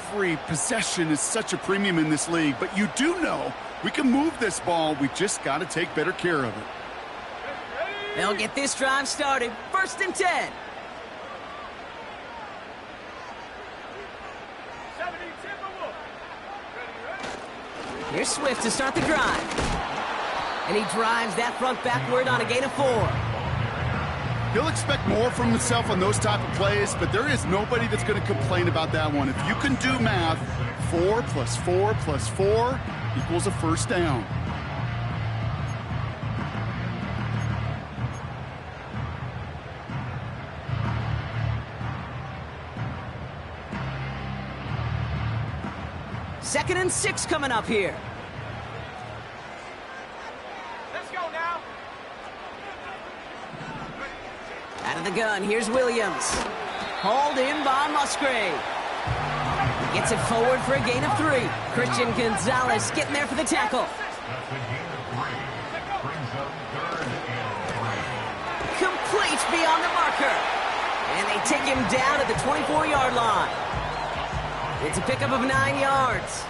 every possession is such a premium in this league, but you do know we can move this ball. We just got to take better care of it. They'll get this drive started. 1st and 10. Here's Swift to start the drive. And he drives that front backward on a gain of 4. He'll expect more from himself on those type of plays, but there is nobody that's going to complain about that one. If you can do math, 4 plus 4 plus 4 equals a first down. Second and 6 coming up here. Let's go now. Out of the gun, here's Williams. Hauled in by Musgrave. Gets it forward for a gain of 3. Christian Gonzalez getting there for the tackle. Complete beyond the marker. And they take him down at the 24-yard line. It's a pickup of 9 yards.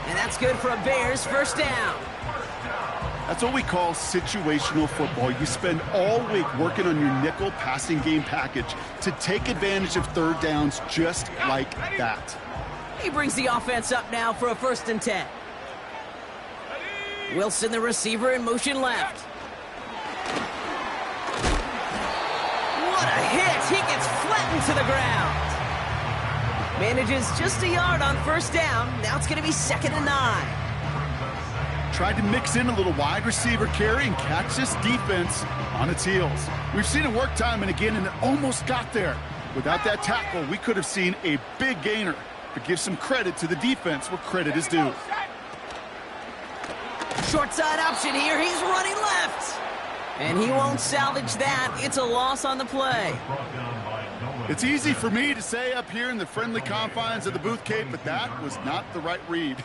And that's good for a Bears first down. That's what we call situational football. You spend all week working on your nickel passing game package to take advantage of third downs just like that. He brings the offense up now for a 1st and 10. Wilson, the receiver, in motion left. What a hit! He gets flattened to the ground. Manages just a yard on 1st down. Now it's going to be 2nd and 9. Tried to mix in a little wide receiver carry and catch this defense on its heels. We've seen it work time and again, and it almost got there. Without that tackle, we could have seen a big gainer. But give some credit to the defense where credit is due. Short side option here. He's running left. And he won't salvage that. It's a loss on the play. It's easy for me to say up here in the friendly confines of the booth, Kate, but that was not the right read.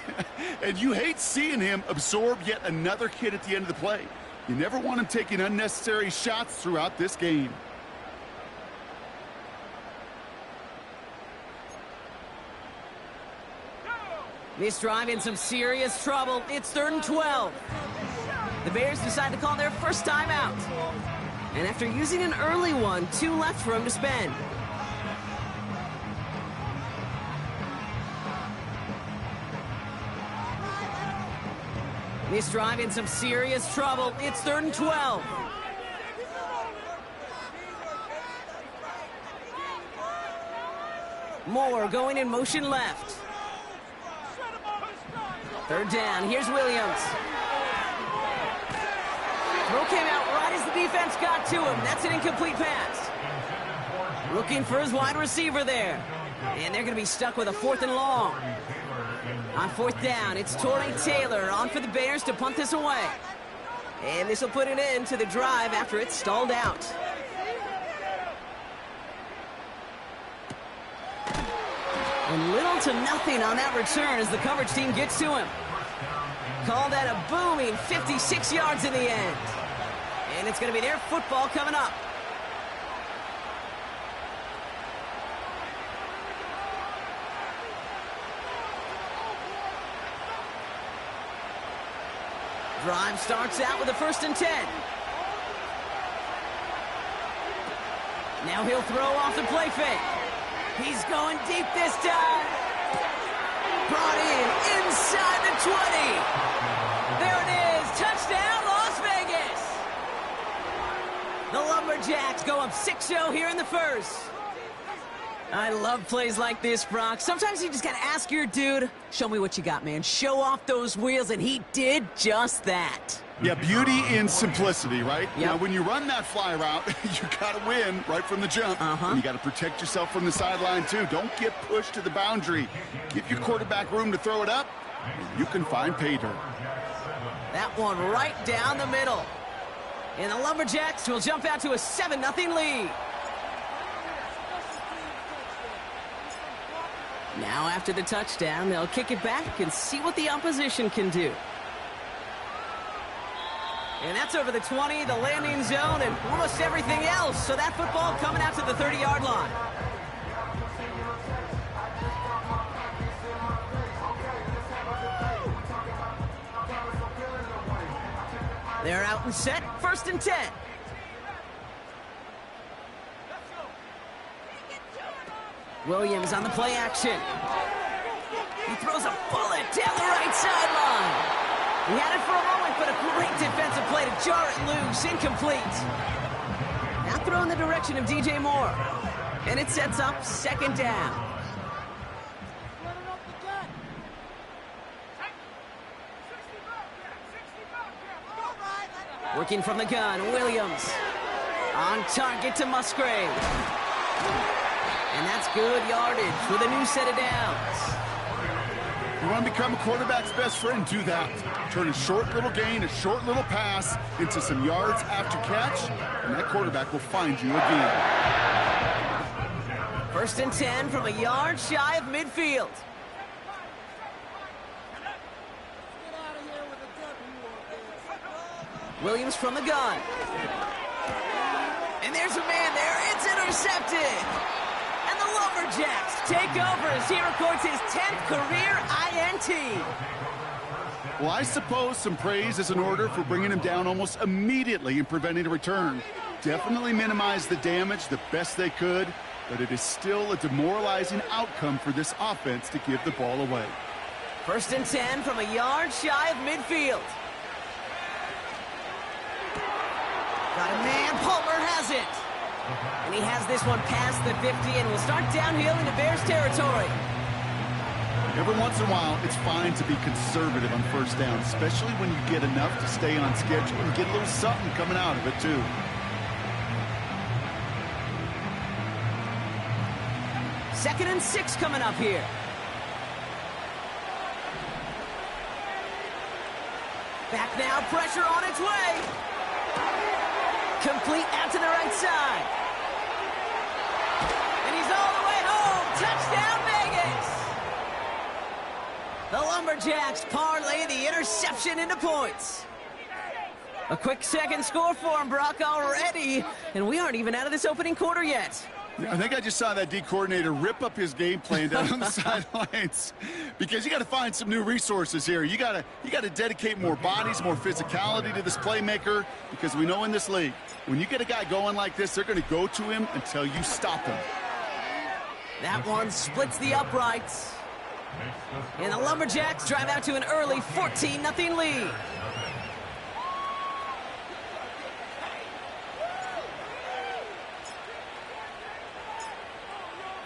And you hate seeing him absorb yet another hit at the end of the play. You never want him taking unnecessary shots throughout this game. This drive in some serious trouble. It's 3rd and 12. The Bears decide to call their first timeout. And after using an early one, 2 left for him to spend. This drive in some serious trouble. It's 3rd and 12. Moore going in motion left. 3rd down. Here's Williams. Throw came out right as the defense got to him. That's an incomplete pass. Looking for his wide receiver there. And they're going to be stuck with a 4th and long. On 4th down, it's Torrey Taylor on for the Bears to punt this away. And this will put an end to the drive after it's stalled out. And little to nothing on that return as the coverage team gets to him. Call that a booming 56 yards in the end. And it's going to be their football coming up. Drive starts out with a 1st and 10. Now he'll throw off the play fake. He's going deep this time. Brought in inside the 20. There it is. Touchdown, Las Vegas. The Lumberjacks go up 6-0 here in the first. I love plays like this, Brock. Sometimes you just got to ask your dude, show me what you got, man. Show off those wheels, and he did just that. Yeah, beauty in simplicity, right? Yep. Now, when you run that fly route, you got to win right from the jump. And you got to protect yourself from the sideline, too. Don't get pushed to the boundary. Give your quarterback room to throw it up, and you can find pay dirt. That one right down the middle. And the Lumberjacks will jump out to a 7-0 lead. Now after the touchdown, they'll kick it back and see what the opposition can do. And that's over the 20, the landing zone, and almost everything else. So that football coming out to the 30-yard line. They're out and set, 1st and 10. Williams on the play action. He throws a bullet down the right sideline. He had it for a moment, but a great defensive play to jar it loose, incomplete. Now throw in the direction of DJ Moore. And it sets up 2nd down. Working from the gun, Williams. On target to Musgrave. And that's good yardage with a new set of downs. You want to become a quarterback's best friend, do that. Turn a short little gain, a short little pass into some yards after catch, and that quarterback will find you again. 1st and 10 from a yard shy of midfield. Williams from the gun. And there's a man there. It's intercepted. And the Lumberjacks take over as he records his 10th career INT. Well, I suppose some praise is in order for bringing him down almost immediately and preventing a return. Definitely minimized the damage the best they could, but it is still a demoralizing outcome for this offense to give the ball away. 1st and 10 from a yard shy of midfield. Got a man, Palmer has it. And he has this one past the 50 and will start downhill into Bears territory. Every once in a while, it's fine to be conservative on 1st down, especially when you get enough to stay on schedule and get a little something coming out of it, too. Second and 6 coming up here. Back now, pressure on its way. Complete out to the right side. And he's all the way home. Touchdown, Vegas. The Lumberjacks parlay the interception into points. A quick second score for him, Brock, already. And we aren't even out of this opening quarter yet. I think I just saw that D coordinator rip up his game plan down on the sidelines, because you got to find some new resources here. You got to dedicate more bodies, more physicality to this playmaker, because we know in this league, when you get a guy going like this, they're going to go to him until you stop him. That one splits the uprights. And the Lumberjacks drive out to an early 14-0 lead.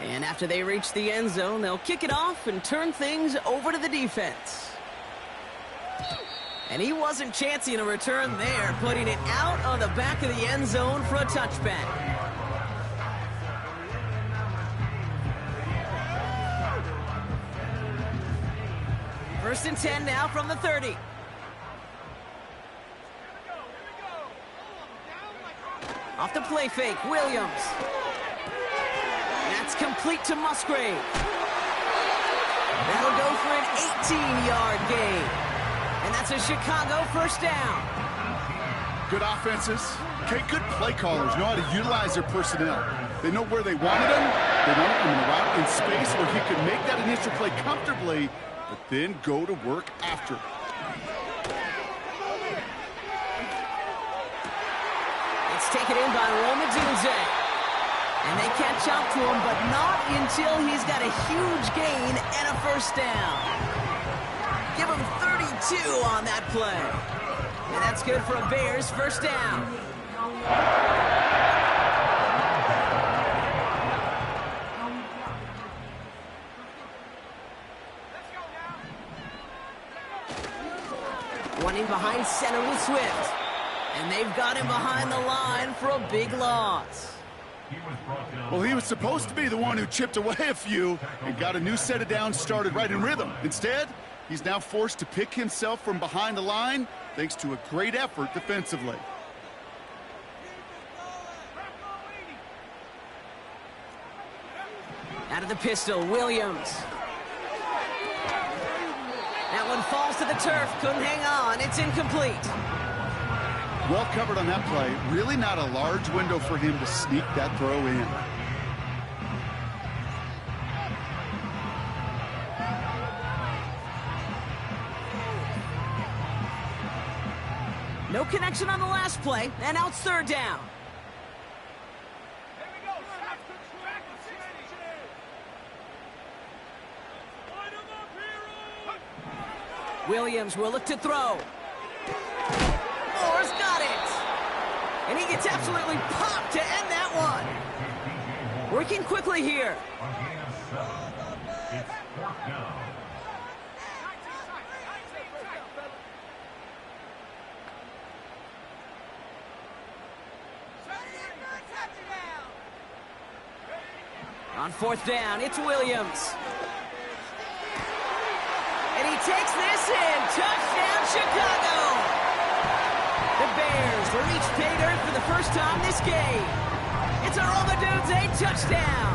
And after they reach the end zone, they'll kick it off and turn things over to the defense. And he wasn't chancing a return there, putting it out on the back of the end zone for a touchback. First and 10 now from the 30. Off the play fake, Williams. That's complete to Musgrave. That'll go for an 18-yard gain. And that's a Chicago 1st down. Good offenses, okay, good play callers know how to utilize their personnel. They know where they wanted him. They wanted him in a route in space where he could make that initial play comfortably, but then go to work after. It's taken in by Romadunze. And they catch up to him, but not until he's got a huge gain and a 1st down. Give him 32 on that play. And that's good for a Bears 1st down. Running behind center with Swift. And they've got him behind the line for a big loss. Well, he was supposed to be the one who chipped away a few and got a new set of downs started right in rhythm. Instead, he's now forced to pick himself from behind the line thanks to a great effort defensively. Out of the pistol, Williams. That one falls to the turf, couldn't hang on, it's incomplete. Well covered on that play. Really not a large window for him to sneak that throw in. No connection on the last play, and now it's third down. Here we go. Back to 60. Williams will look to throw. Moore's got it. And he gets absolutely popped to end that one. Working quickly here. It's fourth down. On fourth down, it's Williams. And he takes this in. Touchdown, Chicago. The Bears reach pay dirt for the first time this game. It's a Roll the Dudes, a touchdown.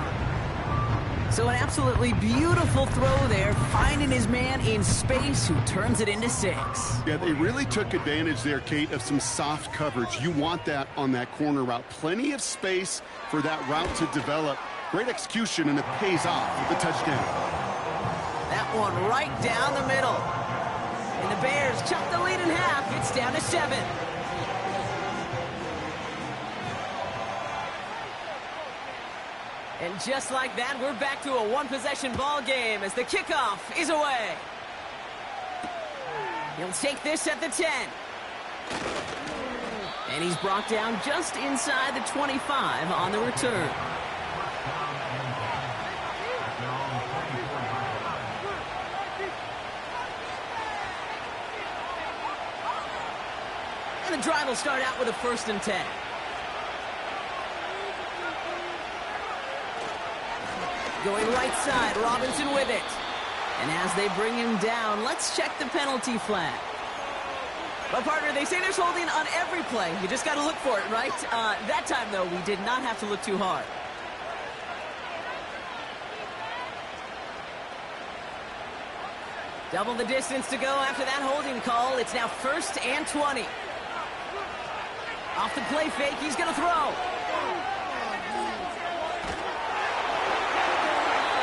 So an absolutely beautiful throw there, finding his man in space who turns it into 6. Yeah, they really took advantage there, Kate, of some soft coverage. You want that on that corner route. Plenty of space for that route to develop. Great execution, and it pays off with the touchdown. That one right down the middle. And the Bears chop the lead in half. It's down to 7. And just like that, we're back to a one-possession ball game as the kickoff is away. He'll take this at the 10. And he's brought down just inside the 25 on the return. And the drive will start out with a 1st and 10. Going right side, Robinson with it. And as they bring him down, let's check the penalty flag. But partner, they say there's holding on every play. You just got to look for it, right? That time, though, we did not have to look too hard. Double the distance to go after that holding call. It's now 1st and 20. Off the play fake, he's going to throw.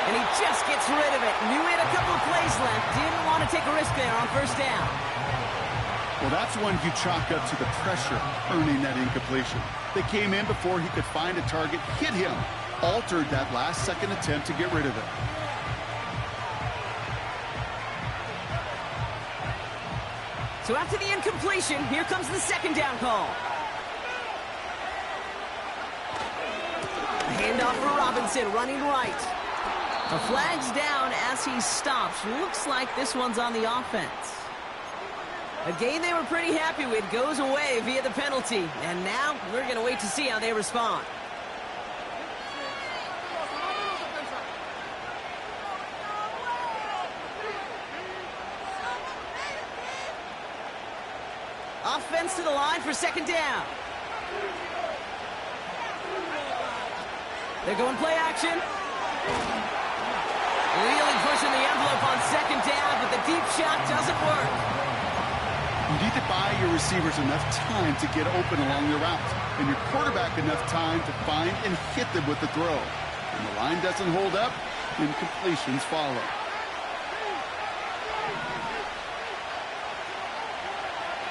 And he just gets rid of it. Knew he had a couple of plays left. Didn't want to take a risk there on 1st down. Well, that's one you chalk up to the pressure earning that incompletion. They came in before he could find a target, hit him, altered that last-second attempt to get rid of it. So after the incompletion, here comes the 2nd down call. A handoff for Robinson, running right. The flag's down as he stops. Looks like this one's on the offense. A game they were pretty happy with goes away via the penalty. And now we're going to wait to see how they respond. Offense to the line for 2nd down. They're going play action. Really pushing the envelope on 2nd down, but the deep shot doesn't work. You need to buy your receivers enough time to get open along your route, and your quarterback enough time to find and hit them with the throw. When the line doesn't hold up, incompletions follow.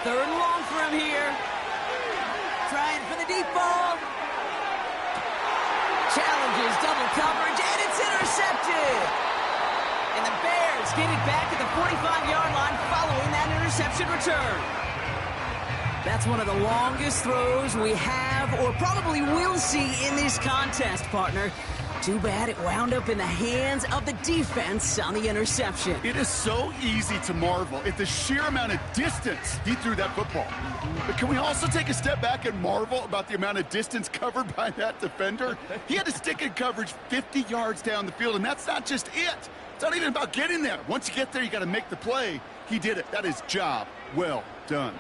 Third and long for him here. Trying for the deep ball. Challenges double coverage, and it's intercepted. And the Bears get it back at the 45-yard line following that interception return. That's one of the longest throws we have or probably will see in this contest, partner. Too bad it wound up in the hands of the defense on the interception. It is so easy to marvel at the sheer amount of distance he threw that football. But can we also take a step back and marvel about the amount of distance covered by that defender? He had to stick in coverage 50 yards down the field, and that's not just it. It's not even about getting there. Once you get there, you got to make the play. He did it. That is job well done.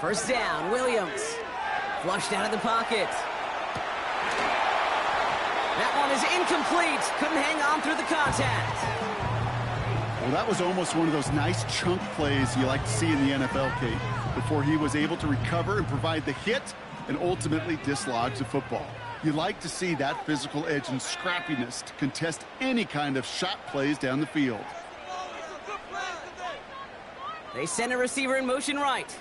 First down, Williams. Flushed out of the pocket. That one is incomplete. Couldn't hang on through the contact. Well, that was almost one of those nice chunk plays you like to see in the NFL, Kate, before he was able to recover and provide the hit and ultimately dislodge the football. You like to see that physical edge and scrappiness to contest any kind of shot plays down the field. They send a receiver in motion right.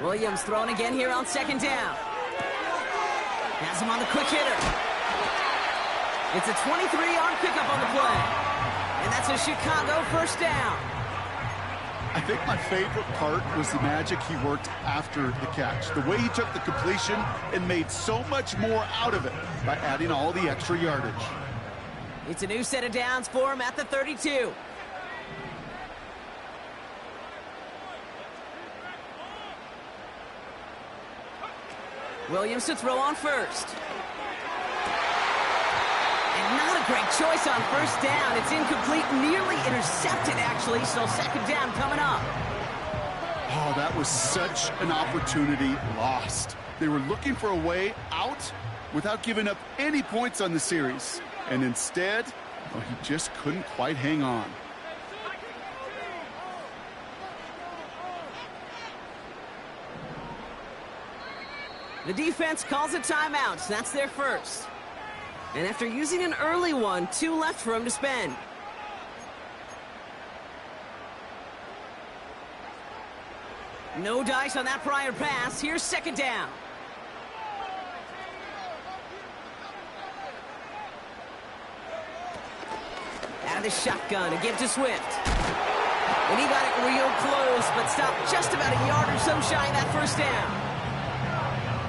Williams throwing again here on second down. Has him on the quick hitter. It's a 23-yard pickup on the play. And that's a Chicago first down. I think my favorite part was the magic he worked after the catch. The way he took the completion and made so much more out of it by adding all the extra yardage. It's a new set of downs for him at the 32. Williams to throw on first. And not a great choice on first down. It's incomplete, nearly intercepted, actually, so second down coming up. Oh, that was such an opportunity lost. They were looking for a way out without giving up any points on the series. And instead, well, he just couldn't quite hang on. The defense calls a timeout. That's their first. And after using an early one, 2 left for him to spend. No dice on that prior pass. Here's second down. Out of the shotgun, a give to Swift. And he got it real close, but stopped just about a yard or so shy of that first down.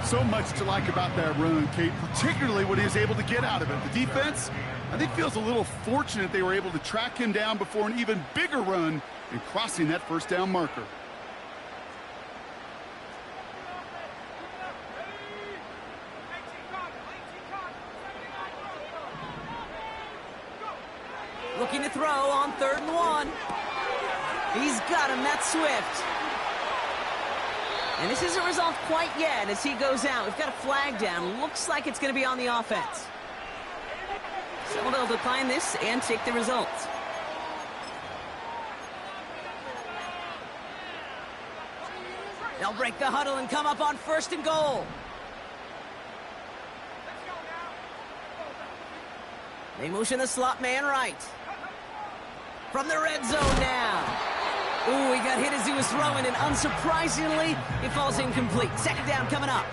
So much to like about that run, Kate, particularly what he was able to get out of it. The defense, I think, feels a little fortunate they were able to track him down before an even bigger run and crossing that first down marker. Looking to throw on 3rd and 1. He's got him. That's Swift. And this isn't resolved quite yet as he goes out. We've got a flag down. Looks like it's going to be on the offense. So they'll decline this and take the results. They'll break the huddle and come up on 1st and goal. They motion the slot man right. From the red zone now. Ooh, he got hit as he was throwing, and unsurprisingly, it falls incomplete. Second down coming up.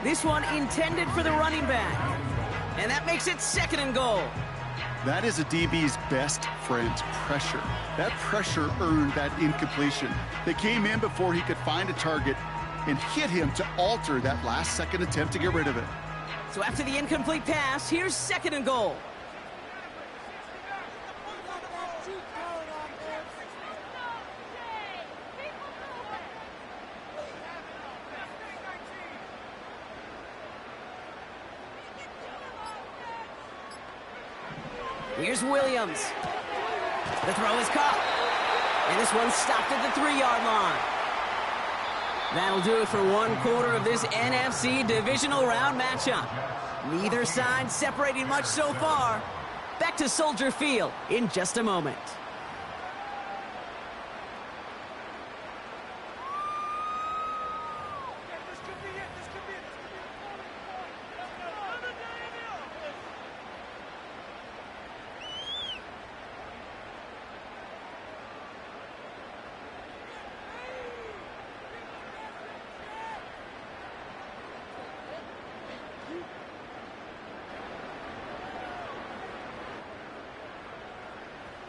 This one intended for the running back. And that makes it 2nd and goal. That is a DB's best friend, pressure. That pressure earned that incompletion. They came in before he could find a target and hit him to alter that last-second attempt to get rid of it. So after the incomplete pass, here's 2nd and goal. Here's Williams. The throw is caught. And this one stopped at the 3-yard line. That'll do it for 1 quarter of this NFC divisional round matchup. Neither side separating much so far. Back to Soldier Field in just a moment.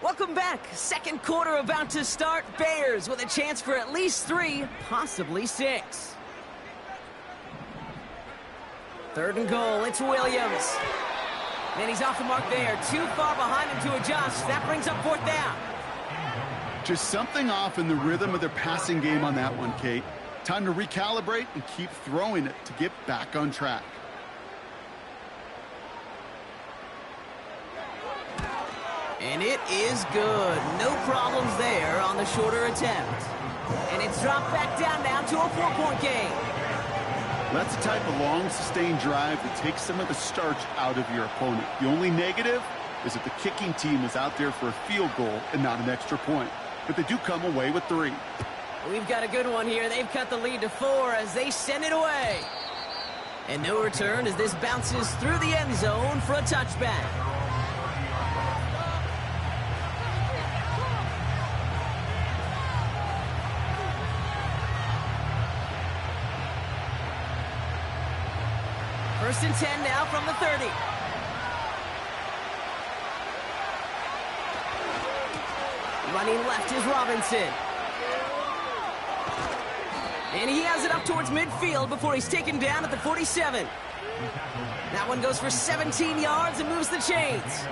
Welcome back. 2nd quarter about to start. Bears with a chance for at least 3, possibly 6. 3rd and goal. It's Williams. And he's off the mark there. Too far behind him to adjust. That brings up 4th down. Just something off in the rhythm of their passing game on that one, Kate. Time to recalibrate and keep throwing it to get back on track. And it is good. No problems there on the shorter attempt. And it's dropped back down now to a 4-point game. That's the type of long, sustained drive that takes some of the starch out of your opponent. The only negative is that the kicking team is out there for a field goal and not an extra point. But they do come away with 3. We've got a good one here. They've cut the lead to 4 as they send it away. And no return as this bounces through the end zone for a touchback. First and 10 now from the 30. Running left is Robinson. And he has it up towards midfield before he's taken down at the 47. That one goes for 17 yards and moves the chains.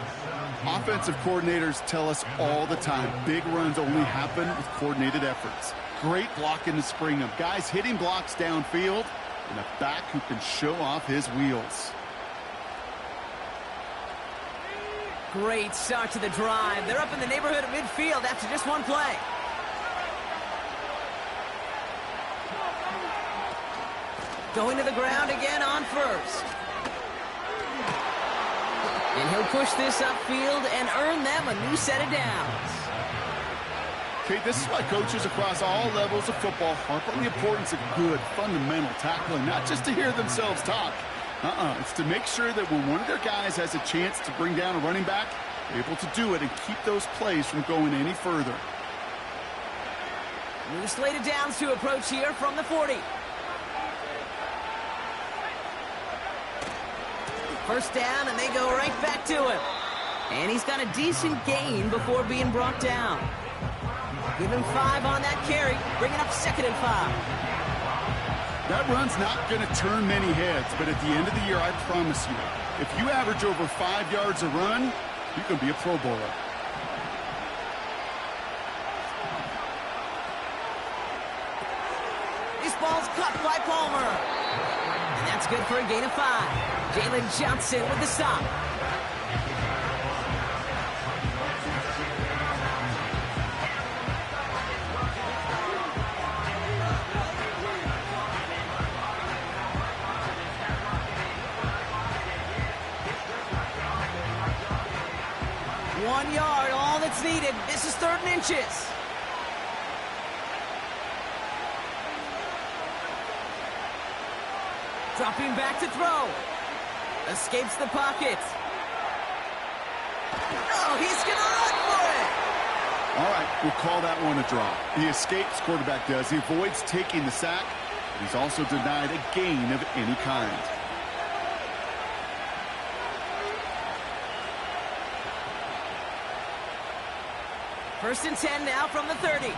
Offensive coordinators tell us all the time, big runs only happen with coordinated efforts. Great blocking to spring them. Guys hitting blocks downfield, and a back who can show off his wheels. Great start to the drive. They're up in the neighborhood of midfield after just one play. Going to the ground again on first. And he'll push this upfield and earn them a new set of downs. Okay, this is why coaches across all levels of football harp on the importance of good, fundamental tackling, not just to hear themselves talk. It's to make sure that when one of their guys has a chance to bring down a running back, they're able to do it and keep those plays from going any further. New slated downs to approach here from the 40. First down, and they go right back to him. And he's got a decent gain before being brought down. Give him 5 on that carry, bringing up 2nd and 5. That run's not going to turn many heads, but at the end of the year, I promise you, if you average over 5 yards a run, you can be a Pro Bowler. This ball's caught by Palmer. And that's good for a gain of 5. Jalen Johnson with the stop. One yard, all that's needed. This is 3rd and inches. Dropping back to throw. Escapes the pocket. Oh, he's going to run for it. All right, we'll call that one a draw. He escapes, quarterback does. He avoids taking the sack. He's also denied a gain of any kind. First and 10 now from the 30.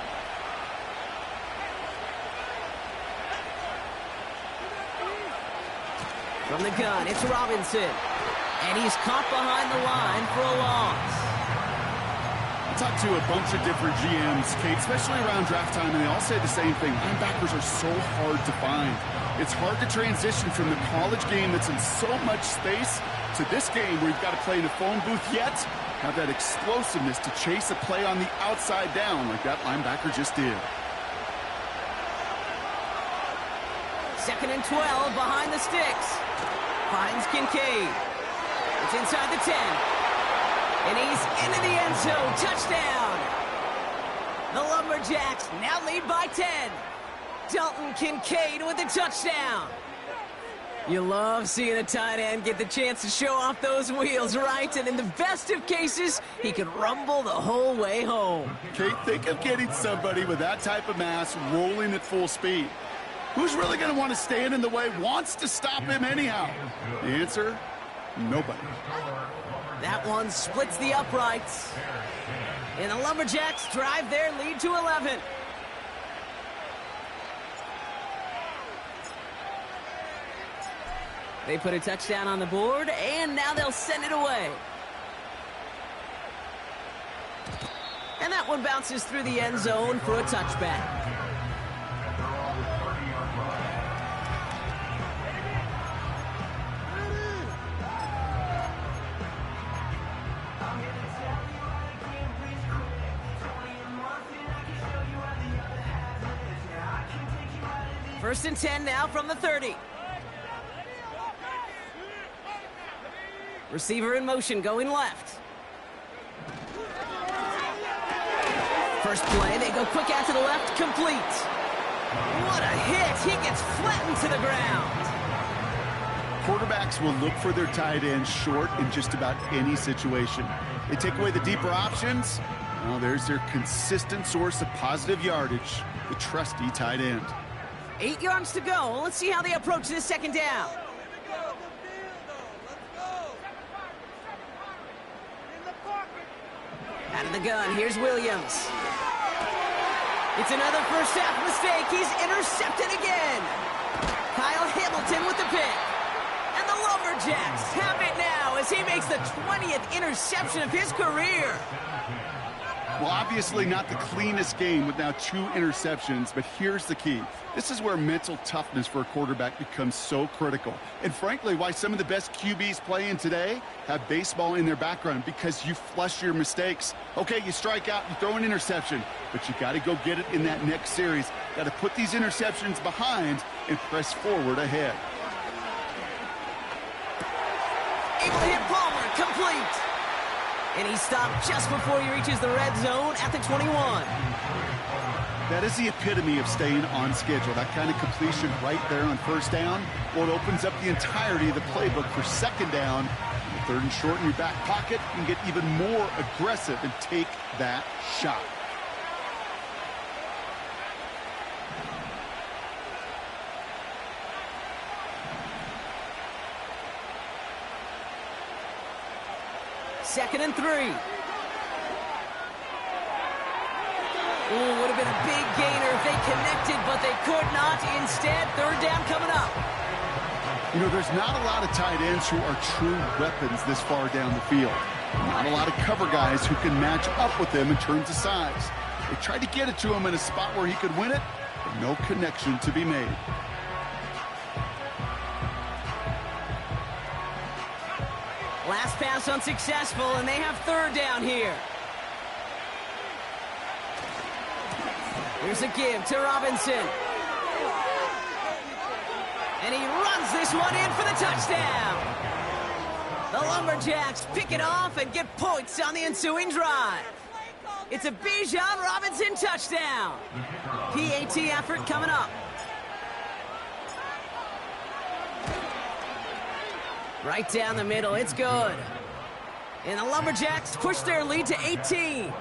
From the gun, it's Robinson. And he's caught behind the line for a loss. I talked to a bunch of different GMs, Kate, especially around draft time, and they all say the same thing. Linebackers are so hard to find. It's hard to transition from the college game that's in so much space to this game where you've got to play in a phone booth, yet have that explosiveness to chase a play on the outside down like that linebacker just did. 2nd and 12 behind the sticks. Finds Kincaid. It's inside the 10. And he's into the end zone. Touchdown. The Lumberjacks now lead by 10. Dalton Kincaid with a touchdown. You love seeing a tight end get the chance to show off those wheels, right? And in the best of cases, he can rumble the whole way home. Kate, think of getting somebody with that type of mass rolling at full speed. Who's really going to want to stand in the way, wants to stop him anyhow? The answer, nobody. That one splits the uprights. And the Lumberjacks drive their lead to 11. They put a touchdown on the board, and now they'll send it away. And that one bounces through the end zone for a touchback. First and 10 now from the 30. Receiver in motion, going left. First play, they go quick out to the left, complete. What a hit! He gets flattened to the ground. Quarterbacks will look for their tight end short in just about any situation. They take away the deeper options. Well, there's their consistent source of positive yardage, the trusty tight end. 8 yards to go. Let's see how they approach this second down. Out of the gun, here's Williams. It's another first half mistake. He's intercepted again. Kyle Hamilton with the pick. And the Lumberjacks have it now as he makes the 20th interception of his career. Well, obviously not the cleanest game with now 2 interceptions, but here's the key. This is where mental toughness for a quarterback becomes so critical. And frankly, why some of the best QBs playing today have baseball in their background, because you flush your mistakes. Okay, you strike out, you throw an interception, but you got to go get it in that next series. Got to put these interceptions behind and press forward ahead. Able to hit Palmer, complete. And he stopped just before he reaches the red zone at the 21. That is the epitome of staying on schedule. That kind of completion right there on first down. Well, it opens up the entirety of the playbook for second down. Third and short in your back pocket. You can get even more aggressive and take that shot. Second and 3. Ooh, would have been a big gainer if they connected, but they could not. Instead, third down coming up. You know, there's not a lot of tight ends who are true weapons this far down the field. Not a lot of cover guys who can match up with them in terms of size. They tried to get it to him in a spot where he could win it, but no connection to be made. Last pass unsuccessful, and they have third down here. Here's a give to Robinson. And he runs this one in for the touchdown. The Lumberjacks pick it off and get points on the ensuing drive. It's a Bijan Robinson touchdown. PAT effort coming up. Right down the middle, it's good. And the Lumberjacks push their lead to 18.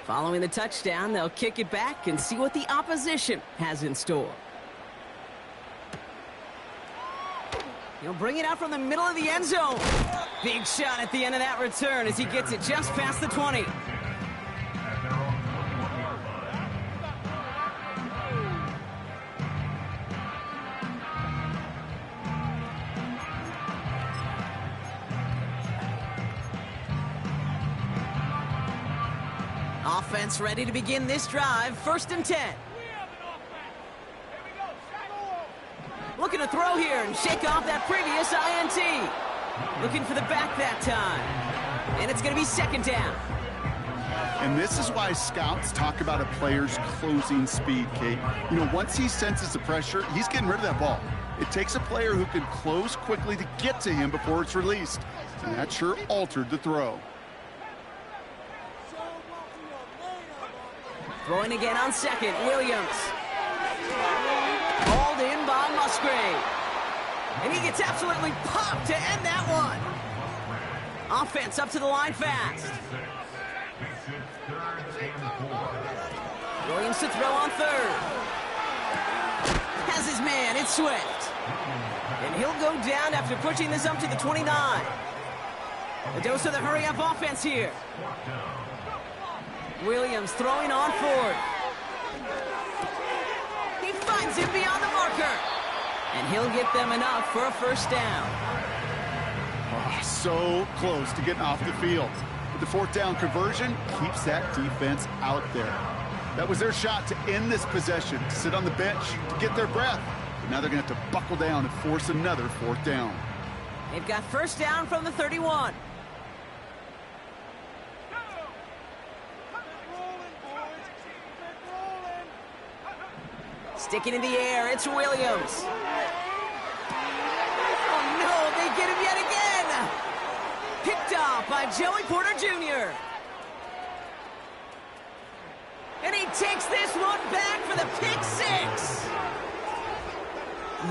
Following the touchdown, they'll kick it back and see what the opposition has in store. He'll bring it out from the middle of the end zone. Big shot at the end of that return as he gets it just past the 20. Offense ready to begin this drive. First and 10. Looking to throw here and shake off that previous INT. Looking for the back that time. And it's going to be second down. And this is why scouts talk about a player's closing speed, Kate. You know, once he senses the pressure, he's getting rid of that ball. It takes a player who can close quickly to get to him before it's released. And that sure altered the throw. Throwing again on second, Williams. Hauled in by Musgrave. And he gets absolutely popped to end that one. Offense up to the line fast. Williams to throw on third. Has his man, it's Swift. And he'll go down after pushing this up to the 29. A dose of the hurry-up offense here. Williams throwing on fourth. He finds him beyond the marker. And he'll get them enough for a first down. Oh, so close to getting off the field. But the fourth down conversion keeps that defense out there. That was their shot to end this possession, to sit on the bench, to get their breath. But now they're going to have to buckle down and force another fourth down. They've got first down from the 31. Sticking in the air, it's Williams. Oh no, they get him yet again. Picked off by Joey Porter Jr. And he takes this one back for the pick six.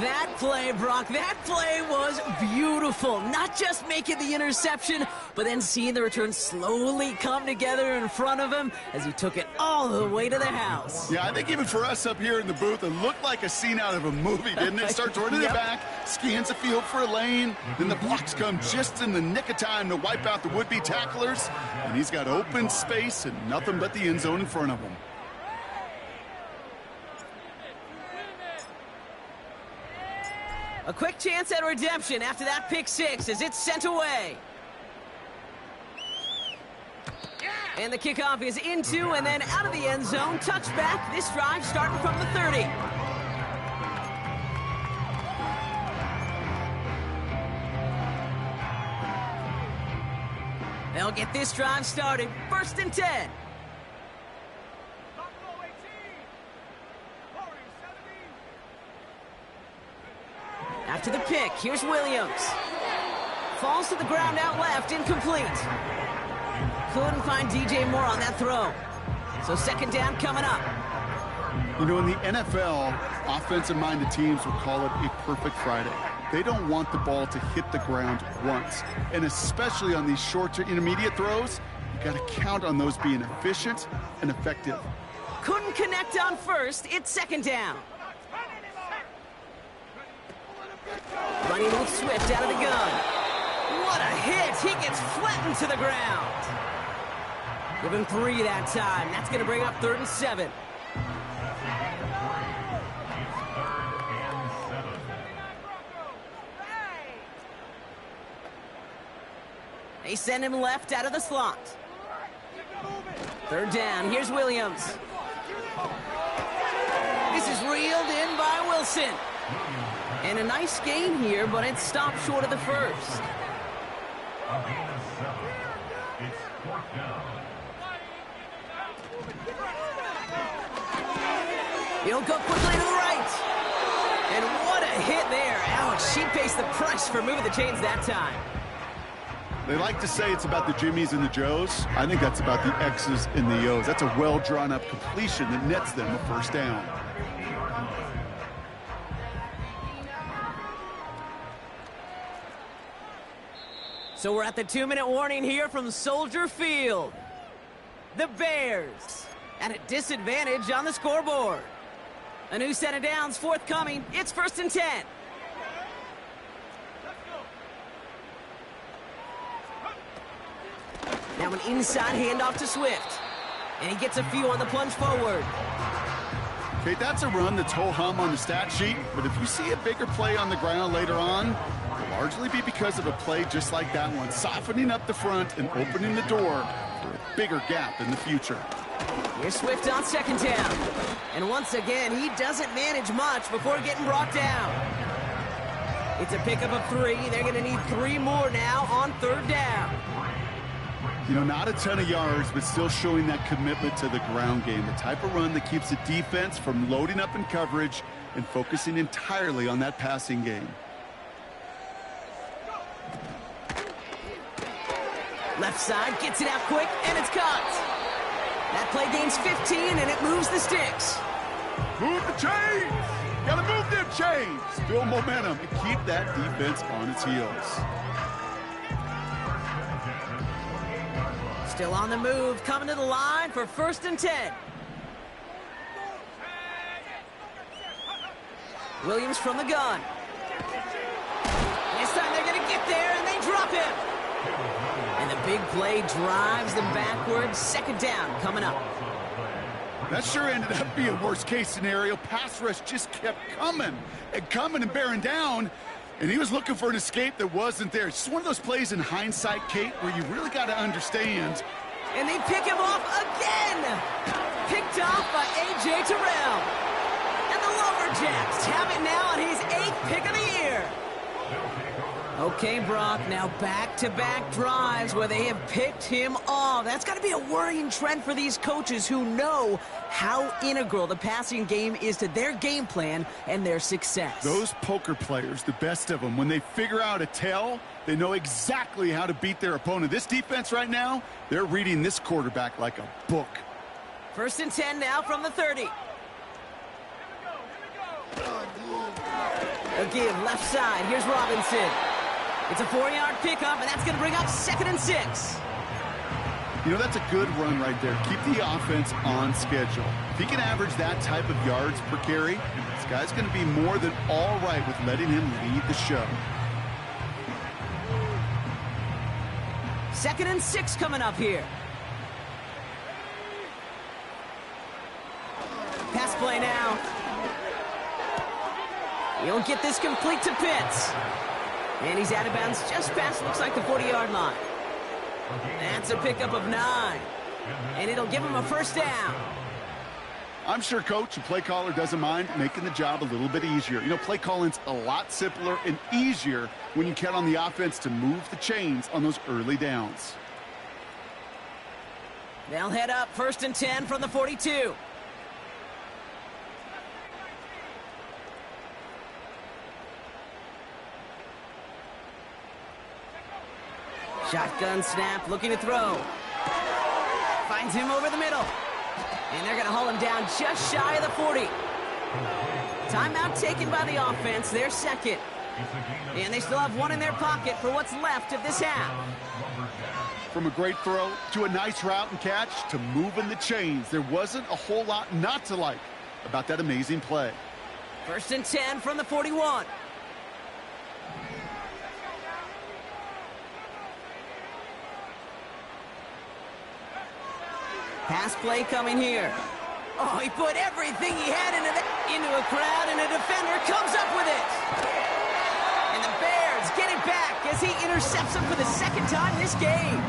That play, Brock, that play was beautiful. Not just making the interception, but then seeing the return slowly come together in front of him as he took it all the way to the house. Yeah, I think even for us up here in the booth, it looked like a scene out of a movie, didn't it? Starts running Yep. the back, scans the field for a lane, then the blocks come just in the nick of time to wipe out the would-be tacklers, and he's got open space and nothing but the end zone in front of him. A quick chance at redemption after that pick six as it's sent away. And the kickoff is into and then out of the end zone. Touchback. This drive starting from the 30. They'll get this drive started. 1st and 10. Buffalo 18. Warriors 17. After the pick, here's Williams. Falls to the ground out left, incomplete. Couldn't find DJ Moore on that throw. So 2nd down coming up. You know, in the NFL, offensive-minded teams will call it a perfect Friday. They don't want the ball to hit the ground once. And especially on these short to intermediate throws, you got to count on those being efficient and effective. Couldn't connect on 1st, it's 2nd down. Running with Swift out of the gun. What a hit! He gets flattened to the ground. Give him 3 that time. That's going to bring up 3rd and 7. They send him left out of the slot. 3rd down. Here's Williams. This is reeled in by Wilson. And a nice gain here, but it stopped short of the 1st. He'll go quickly to the right. And what a hit there. Ouch, she pays the price for moving the chains that time. They like to say it's about the Jimmies and the Joes. I think that's about the X's and the O's. That's a well-drawn-up completion that nets them a 1st down. So we're at the 2-minute warning here from Soldier Field. The Bears at a disadvantage on the scoreboard. A new set of downs forthcoming. It's 1st and 10. Now an inside handoff to Swift. And he gets a few on the plunge forward. Okay, that's a run that's ho-hum on the stat sheet, but if you see a bigger play on the ground later on, it'll largely be because of a play just like that one, softening up the front and opening the door for a bigger gap in the future. Here's Swift on 2nd down. And once again, he doesn't manage much before getting brought down. It's a pickup of 3. They're going to need 3 more now on 3rd down. You know, not a ton of yards, but still showing that commitment to the ground game. The type of run that keeps the defense from loading up in coverage and focusing entirely on that passing game. Left side, gets it out quick, and it's caught. That play gains 15, and it moves the sticks. Move the chains! Gotta move them chains! Build momentum and keep that defense on its heels. Still on the move, coming to the line for 1st and 10. Williams from the gun. This time they're going to get there, and they drop him. And the big play drives them backwards. 2nd down coming up. That sure ended up being worst-case scenario. Pass rush just kept coming and bearing down. And he was looking for an escape that wasn't there. It's just one of those plays in hindsight, Kate, where you really got to understand. And they pick him off again. Picked off by A.J. Terrell. And the Lumberjacks have it now on his 8th pick of the year. Okay, Brock, now back-to-back drives where they have picked him off. That's got to be a worrying trend for these coaches who know how integral the passing game is to their game plan and their success. Those poker players, the best of them, when they figure out a tell, they know exactly how to beat their opponent. This defense right now, they're reading this quarterback like a book. First and 10 now from the 30. A give left side. Here's Robinson. It's a 4-yard pickup, and that's going to bring up 2nd and 6. You know, that's a good run right there. Keep the offense on schedule. If he can average that type of yards per carry, this guy's going to be more than all right with letting him lead the show. 2nd and 6 coming up here. Pass play now. He'll get this complete to Pitts. And he's out of bounds just past, looks like, the 40-yard line. That's a pickup of 9. And it'll give him a first down. I'm sure coach and play caller doesn't mind making the job a little bit easier. You know, play calling's a lot simpler and easier when you count on the offense to move the chains on those early downs. They'll head up 1st and 10 from the 42. Shotgun snap, looking to throw. Finds him over the middle. And they're going to haul him down just shy of the 40. Timeout taken by the offense, their 2nd. And they still have 1 in their pocket for what's left of this half. From a great throw to a nice route and catch to moving the chains, there wasn't a whole lot not to like about that amazing play. 1st and 10 from the 41. Pass play coming here. Oh, he put everything he had into a crowd, and a defender comes up with it. And the Bears get it back as he intercepts him for the 2nd time this game.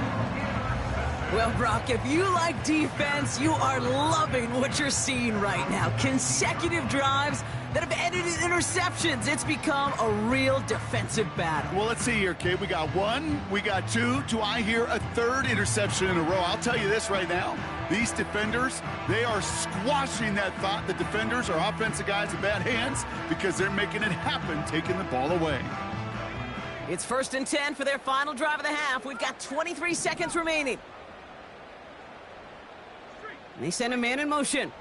Well, Brock, if you like defense, you are loving what you're seeing right now. Consecutive drives that have ended in interceptions. It's become a real defensive battle. Well, let's see here, kid. We got 1, we got 2. Do I hear a 3rd interception in a row? I'll tell you this right now. These defenders, they are squashing that thought that defenders are offensive guys in bad hands because they're making it happen, taking the ball away. It's 1st and 10 for their final drive of the half. We've got 23 seconds remaining. They send a man in motion.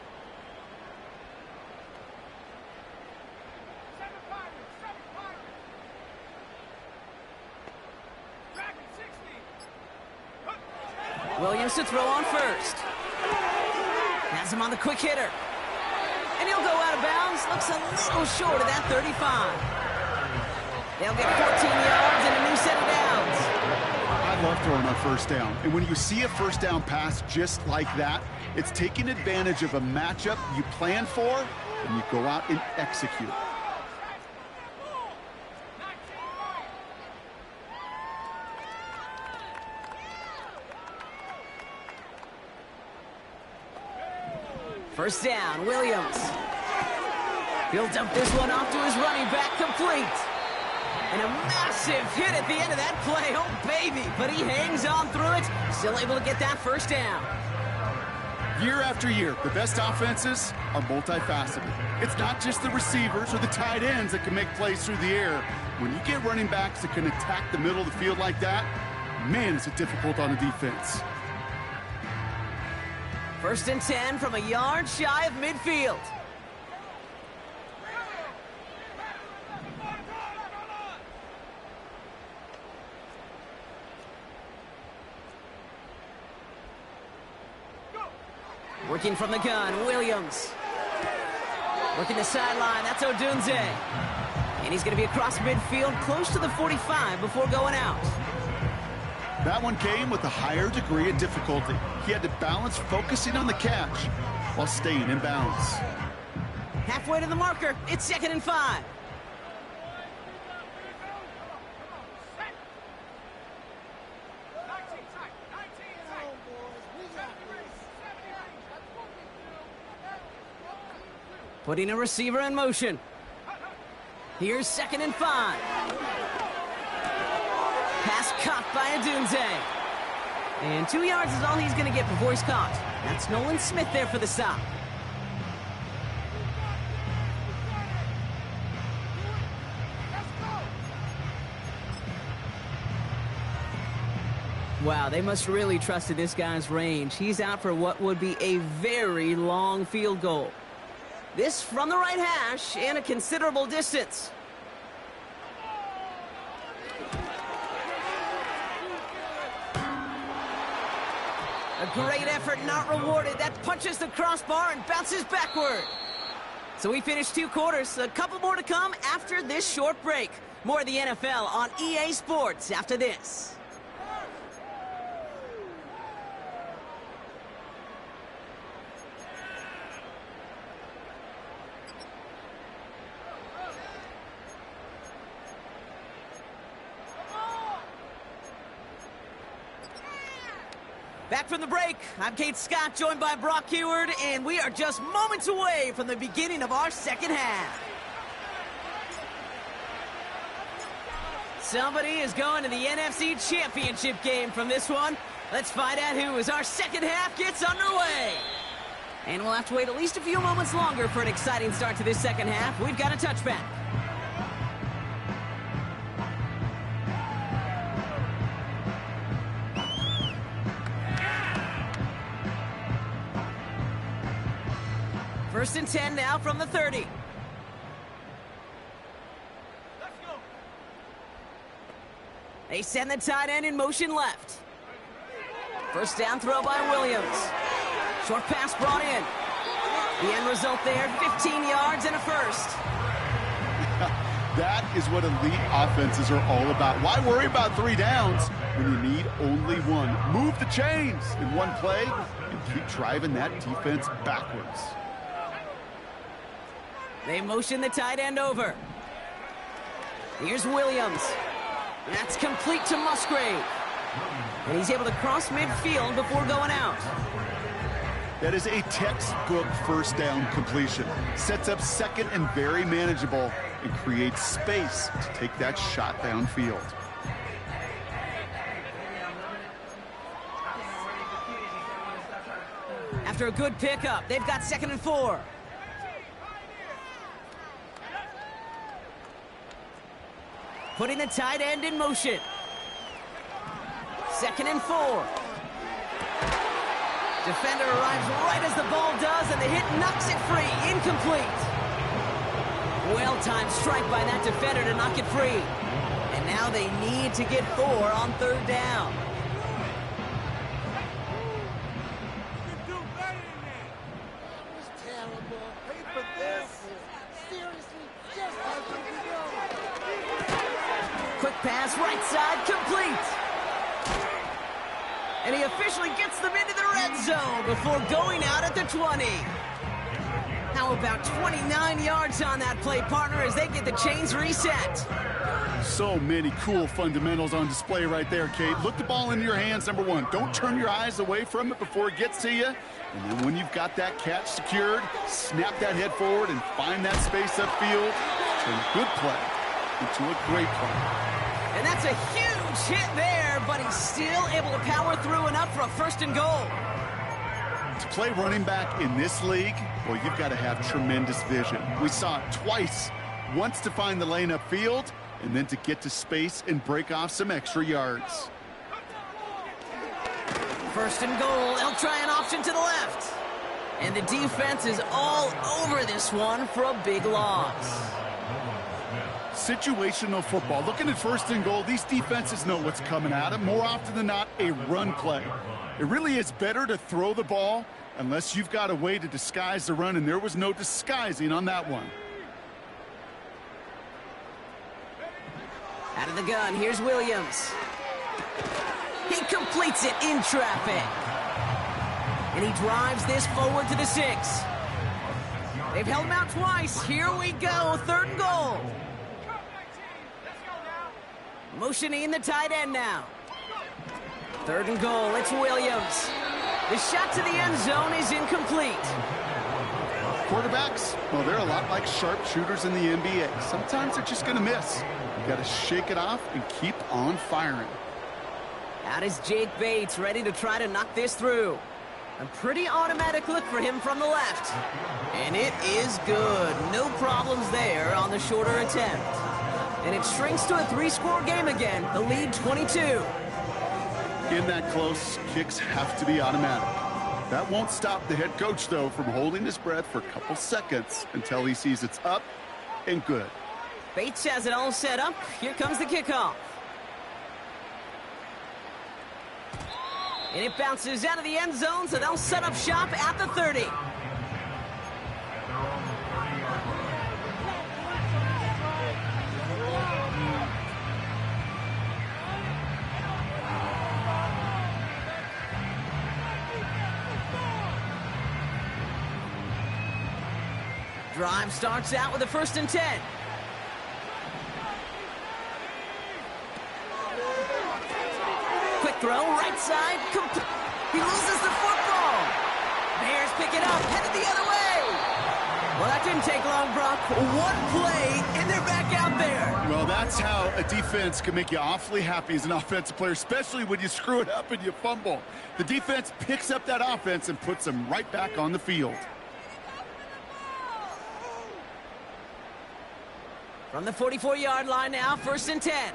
Williams to throw on first. Has him on the quick hitter. And he'll go out of bounds. Looks a little short of that 35. They'll get 14 yards and a new set of downs. I love throwing on 1st down. And when you see a 1st down pass just like that, it's taking advantage of a matchup you plan for, and you go out and execute. First down, Williams. He'll dump this one off to his running back, complete. And a massive hit at the end of that play. Oh, baby. But he hangs on through it. Still able to get that first down. Year after year, the best offenses are multifaceted. It's not just the receivers or the tight ends that can make plays through the air. When you get running backs that can attack the middle of the field like that, man, is it difficult on a defense. 1st and 10 from a yard shy of midfield. Working from the gun, Williams. Working the sideline, that's Odunze. And he's going to be across midfield, close to the 45 before going out. That one came with a higher degree of difficulty. He had to balance focusing on the catch while staying in bounds. Halfway to the marker, it's 2nd and 5. Putting a receiver in motion. Here's 2nd and 5. Pass caught by Odunze. And 2 yards is all he's going to get before he's caught. That's Nolan Smith there for the stop. Wow, they must really trusted this guy's range. He's out for what would be a very long field goal. This from the right hash and a considerable distance. A great effort not rewarded. That punches the crossbar and bounces backward. So we finished 2 quarters. A couple more to come after this short break. More of the NFL on EA Sports after this. Back from the break, I'm Kate Scott, joined by Brock Heward, and we are just moments away from the beginning of our second half. Somebody is going to the NFC Championship game from this one. Let's find out who as our second half gets underway. And we'll have to wait at least a few moments longer for an exciting start to this second half. We've got a touchback. First and 10 now from the 30. Let's go. They send the tight end in motion left. First down throw by Williams. Short pass brought in. The end result there, 15 yards and a first. That is what elite offenses are all about. Why worry about 3 downs when you need only 1? Move the chains in one play and keep driving that defense backwards. They motion the tight end over. Here's Williams. That's complete to Musgrave. And he's able to cross midfield before going out. That is a textbook first down completion. Sets up second and very manageable and creates space to take that shot downfield. After a good pickup, they've got 2nd and 4. Putting the tight end in motion. 2nd and 4. Defender arrives right as the ball does, and the hit knocks it free. Incomplete. Well-timed strike by that defender to knock it free. And now they need to get 4 on 3rd down. You can do better than that. That was terrible. Pay for this. Seriously, just how did we go? Quick pass, right side, complete. And he officially gets them into the red zone before going out at the 20. How about 29 yards on that play, partner, as they get the chains reset? So many cool fundamentals on display right there, Kate. Look the ball into your hands, number 1. Don't turn your eyes away from it before it gets to you. And then when you've got that catch secured, snap that head forward and find that space upfield. Turn a good play into a great play. And that's a huge hit there, but he's still able to power through enough for a 1st and goal. To play running back in this league, well, you've got to have tremendous vision. We saw it twice. Once to find the lane upfield, and then to get to space and break off some extra yards. 1st and goal. They'll try an option to the left. And the defense is all over this one for a big loss. Situational football. Looking at 1st and goal, these defenses know what's coming at them. More often than not, a run play. It really is better to throw the ball unless you've got a way to disguise the run, and there was no disguising on that one. Out of the gun, here's Williams. He completes it in traffic. And he drives this forward to the 6. They've held him out twice. Here we go, 3rd and goal. Motioning the tight end now. 3rd and goal, it's Williams. The shot to the end zone is incomplete. Quarterbacks, well, they're a lot like sharpshooters in the NBA. Sometimes they're just going to miss. You got to shake it off and keep on firing. Out is Jake Bates, ready to try to knock this through. A pretty automatic look for him from the left. And it is good. No problems there on the shorter attempt. And it shrinks to a 3-score game again, the lead 22. Yeah, in that close, kicks have to be automatic. That won't stop the head coach, though, from holding his breath for a couple seconds until he sees it's up and good. Bates has it all set up. Here comes the kickoff. And it bounces out of the end zone, so they'll set up shop at the 30. Drive starts out with a 1st and 10. Quick throw, right side. He loses the football. Bears pick it up, headed the other way. Well, that didn't take long, Brock. One play, and they're back out there. Well, that's how a defense can make you awfully happy as an offensive player, especially when you screw it up and you fumble. The defense picks up that offense and puts them right back on the field. From the 44-yard line now, 1st and 10.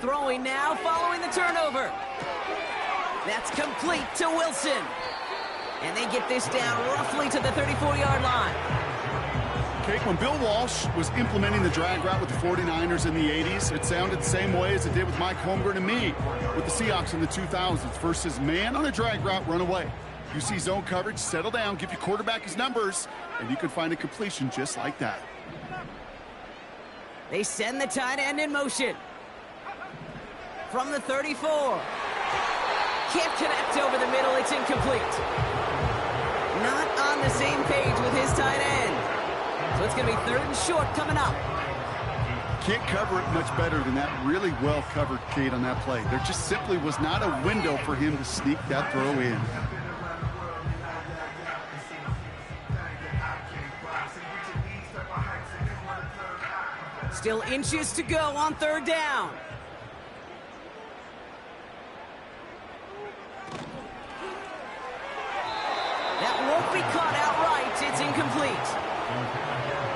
Throwing now, following the turnover. That's complete to Wilson. And they get this down roughly to the 34-yard line. Okay, when Bill Walsh was implementing the drag route with the 49ers in the 80s, it sounded the same way as it did with Mike Holmgren and me with the Seahawks in the 2000s versus man on a drag route, run away. You see zone coverage, settle down, give your quarterback his numbers, and you can find a completion just like that. They send the tight end in motion. From the 34. Can't connect over the middle, it's incomplete. Not on the same page with his tight end. So it's going to be 3rd and short coming up. Can't cover it much better than that really well-covered Cade on that play. There just simply was not a window for him to sneak that throw in. Still inches to go on 3rd down. That won't be caught outright. It's incomplete.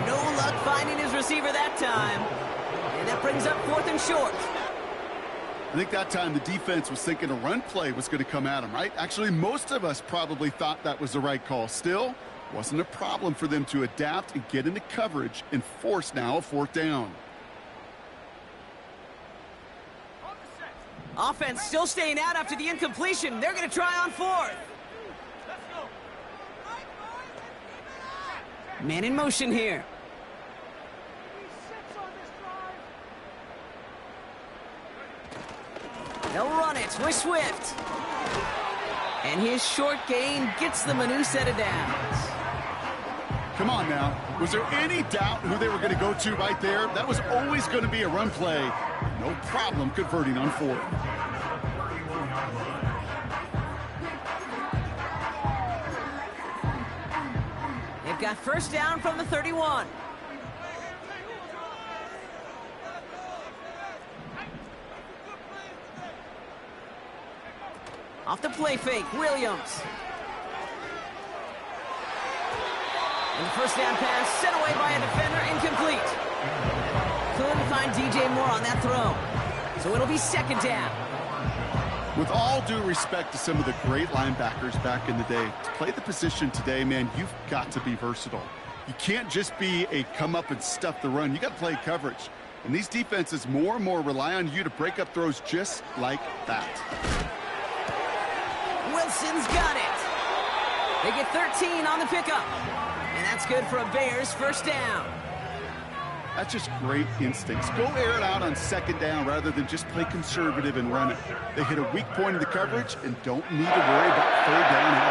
No luck finding his receiver that time. And that brings up 4th and short. I think that time the defense was thinking a run play was going to come at him, right? Actually, most of us probably thought that was the right call. Still, wasn't a problem for them to adapt and get into coverage and force now a 4th down. Offense still staying out after the incompletion. They're going to try on 4th. Man in motion here. They'll run it with Swift. And his short gain gets them a new set of downs. Come on now. Was there any doubt who they were going to go to right there? That was always going to be a run play. No problem converting on 4th. They've got 1st down from the 31. Off the play fake, Williams. And the 1st down pass sent away by a defender, incomplete. Couldn't find DJ Moore on that throw. So it'll be 2nd down. With all due respect to some of the great linebackers back in the day, to play the position today, man, you've got to be versatile. You can't just be a come up and stuff the run. You got to play coverage. And these defenses more and more rely on you to break up throws just like that. Wilson's got it. They get 13 on the pickup. And that's good for a Bears 1st down. That's just great instincts. Go air it out on 2nd down rather than just play conservative and run it. They hit a weak point in the coverage and don't need to worry about 3rd down at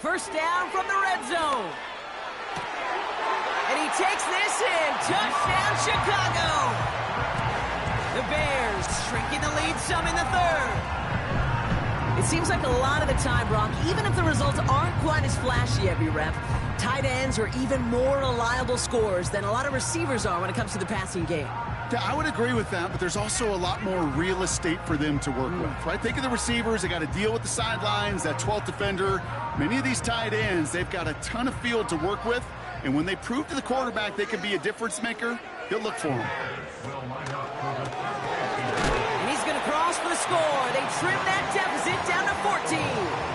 all. 1st down from the red zone. And he takes this in. Touchdown, Chicago. The Bears shrinking the lead some in the 3rd. It seems like a lot of the time, Brock, even if the results aren't quite as flashy every rep, tight ends are even more reliable scorers than a lot of receivers are when it comes to the passing game. Yeah, I would agree with that, but there's also a lot more real estate for them to work with, right? Think of the receivers. They got to deal with the sidelines, that 12th defender. Many of these tight ends, they've got a ton of field to work with, and when they prove to the quarterback they can be a difference maker, he'll look for them. And he's going to cross for the score. They trim that deficit down to 14.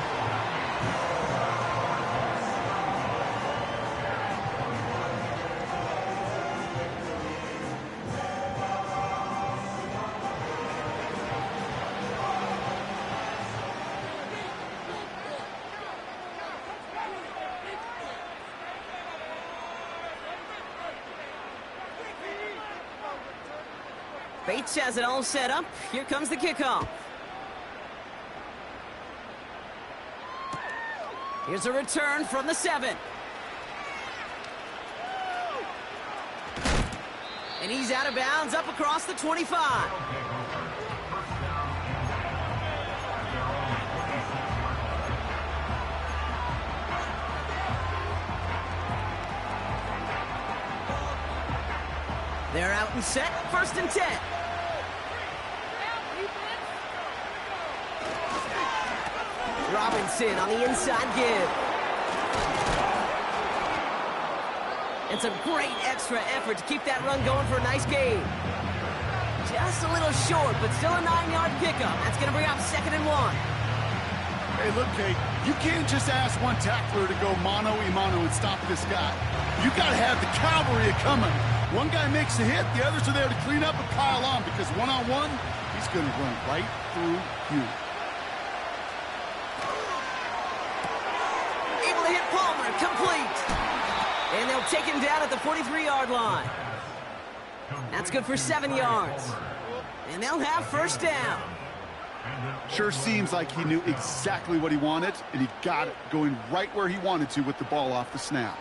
Bates has it all set up. Here comes the kickoff. Here's a return from the 7. And he's out of bounds up across the 25. They're out and set. 1st and 10. Robinson on the inside give. And some great extra effort to keep that run going for a nice gain. Just a little short, but still a 9-yard pickup. That's going to bring up 2nd and 1. Hey, look, Kate, you can't just ask one tackler to go mano-a-mano and stop this guy. You got to have the cavalry coming. One guy makes a hit, the others are there to clean up and pile on, because one-on-one, he's going to run right through you. Able to hit Palmer, complete. And they'll take him down at the 43-yard line. That's good for 7 yards. And they'll have 1st down. Sure seems like he knew exactly what he wanted, and he got it going right where he wanted to with the ball off the snap.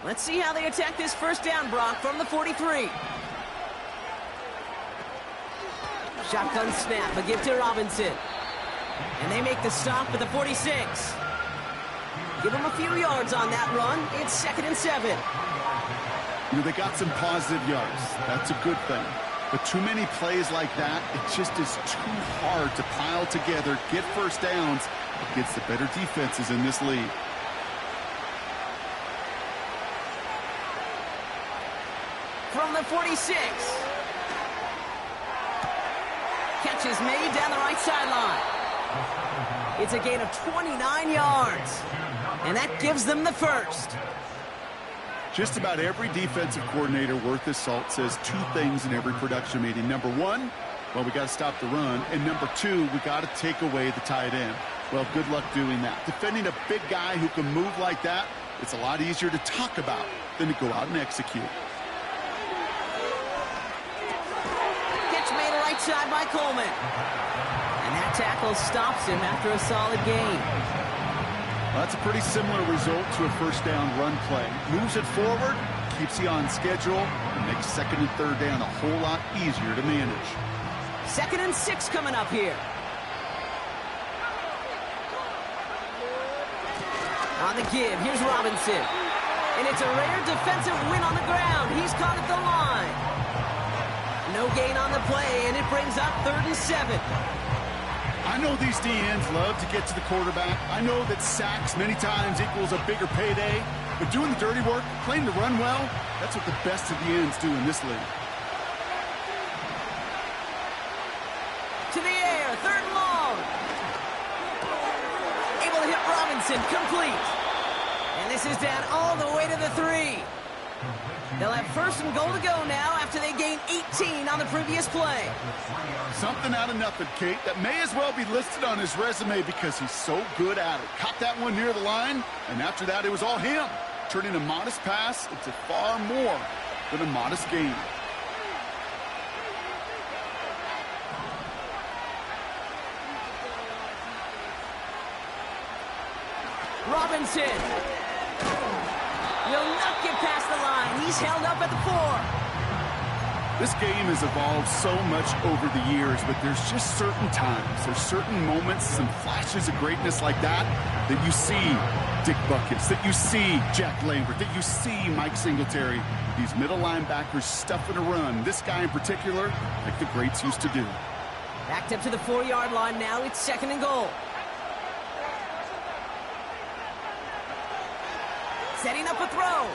Let's see how they attack this 1st down, Brock, from the 43. Shotgun snap, a give to Robinson. And they make the stop at the 46. Give them a few yards on that run. It's 2nd and 7. You know, they got some positive yards. That's a good thing. But too many plays like that, it just is too hard to pile together, get 1st downs against the better defenses in this league. From the 46. Catch is made down the right sideline. It's a gain of 29 yards. And that gives them the 1st. Just about every defensive coordinator worth his salt says 2 things in every production meeting. Number 1, well, we got to stop the run. And number 2, we got to take away the tight end. Well, good luck doing that. Defending a big guy who can move like that, it's a lot easier to talk about than to go out and execute. Made right side by Coleman. And that tackle stops him after a solid gain. Well, that's a pretty similar result to a 1st down run play. Moves it forward, keeps you on schedule, and makes 2nd and 3rd down a whole lot easier to manage. 2nd and 6 coming up here. On the give, here's Robinson. And it's a rare defensive win on the ground. He's caught at the line. No gain on the play, and it brings up 3rd and 7. I know these DNs love to get to the quarterback. I know that sacks many times equals a bigger payday, but doing the dirty work, playing to run well, that's what the best of the ends do in this league. To the air, 3rd and long. Able to hit Robinson, complete. And this is down all the way to the 3. They'll have 1st and goal to go now after they gain 18 on the previous play. Something out of nothing, Kate, that may as well be listed on his resume because he's so good at it. Caught that one near the line, and after that it was all him, turning a modest pass into far more than a modest gain. Robinson will not get past the line. He's held up at the 4. This game has evolved so much over the years, but there's just certain times, there's certain moments, some flashes of greatness like that you see Dick Buckets, that you see Jack Lambert, that you see Mike Singletary. These middle linebackers stuffing a run. This guy in particular, like the greats used to do. Backed up to the 4-yard line now. It's 2nd and goal. Setting up a throw.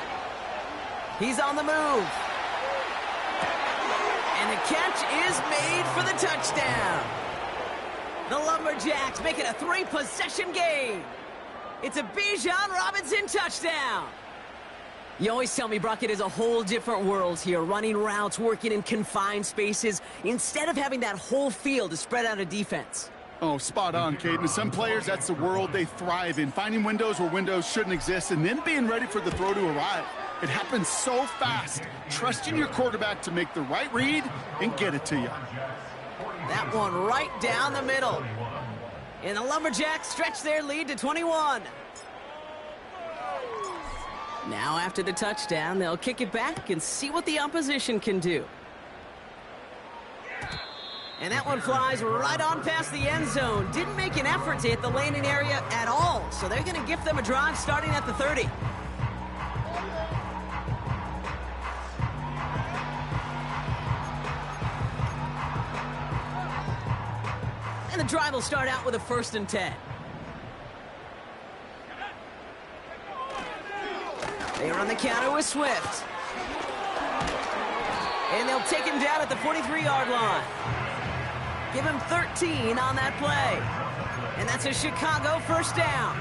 He's on the move. And the catch is made for the touchdown. The Lumberjacks make it a 3-possession game. It's a Bijan Robinson touchdown. You always tell me, Brock, it is a whole different world here, running routes, working in confined spaces, instead of having that whole field to spread out a defense. Oh, spot on, Caden. Some players, that's the world they thrive in, finding windows where windows shouldn't exist and then being ready for the throw to arrive. It happens so fast. Trusting your quarterback to make the right read and get it to you. That one right down the middle. And the Lumberjacks stretch their lead to 21. Now after the touchdown, they'll kick it back and see what the opposition can do. And that one flies right on past the end zone. Didn't make an effort to hit the landing area at all. So they're going to gift them a drive starting at the 30. And the drive will start out with a 1st and 10. They are on the counter with Swift. And they'll take him down at the 43-yard line. Give him 13 on that play. And that's a Chicago 1st down.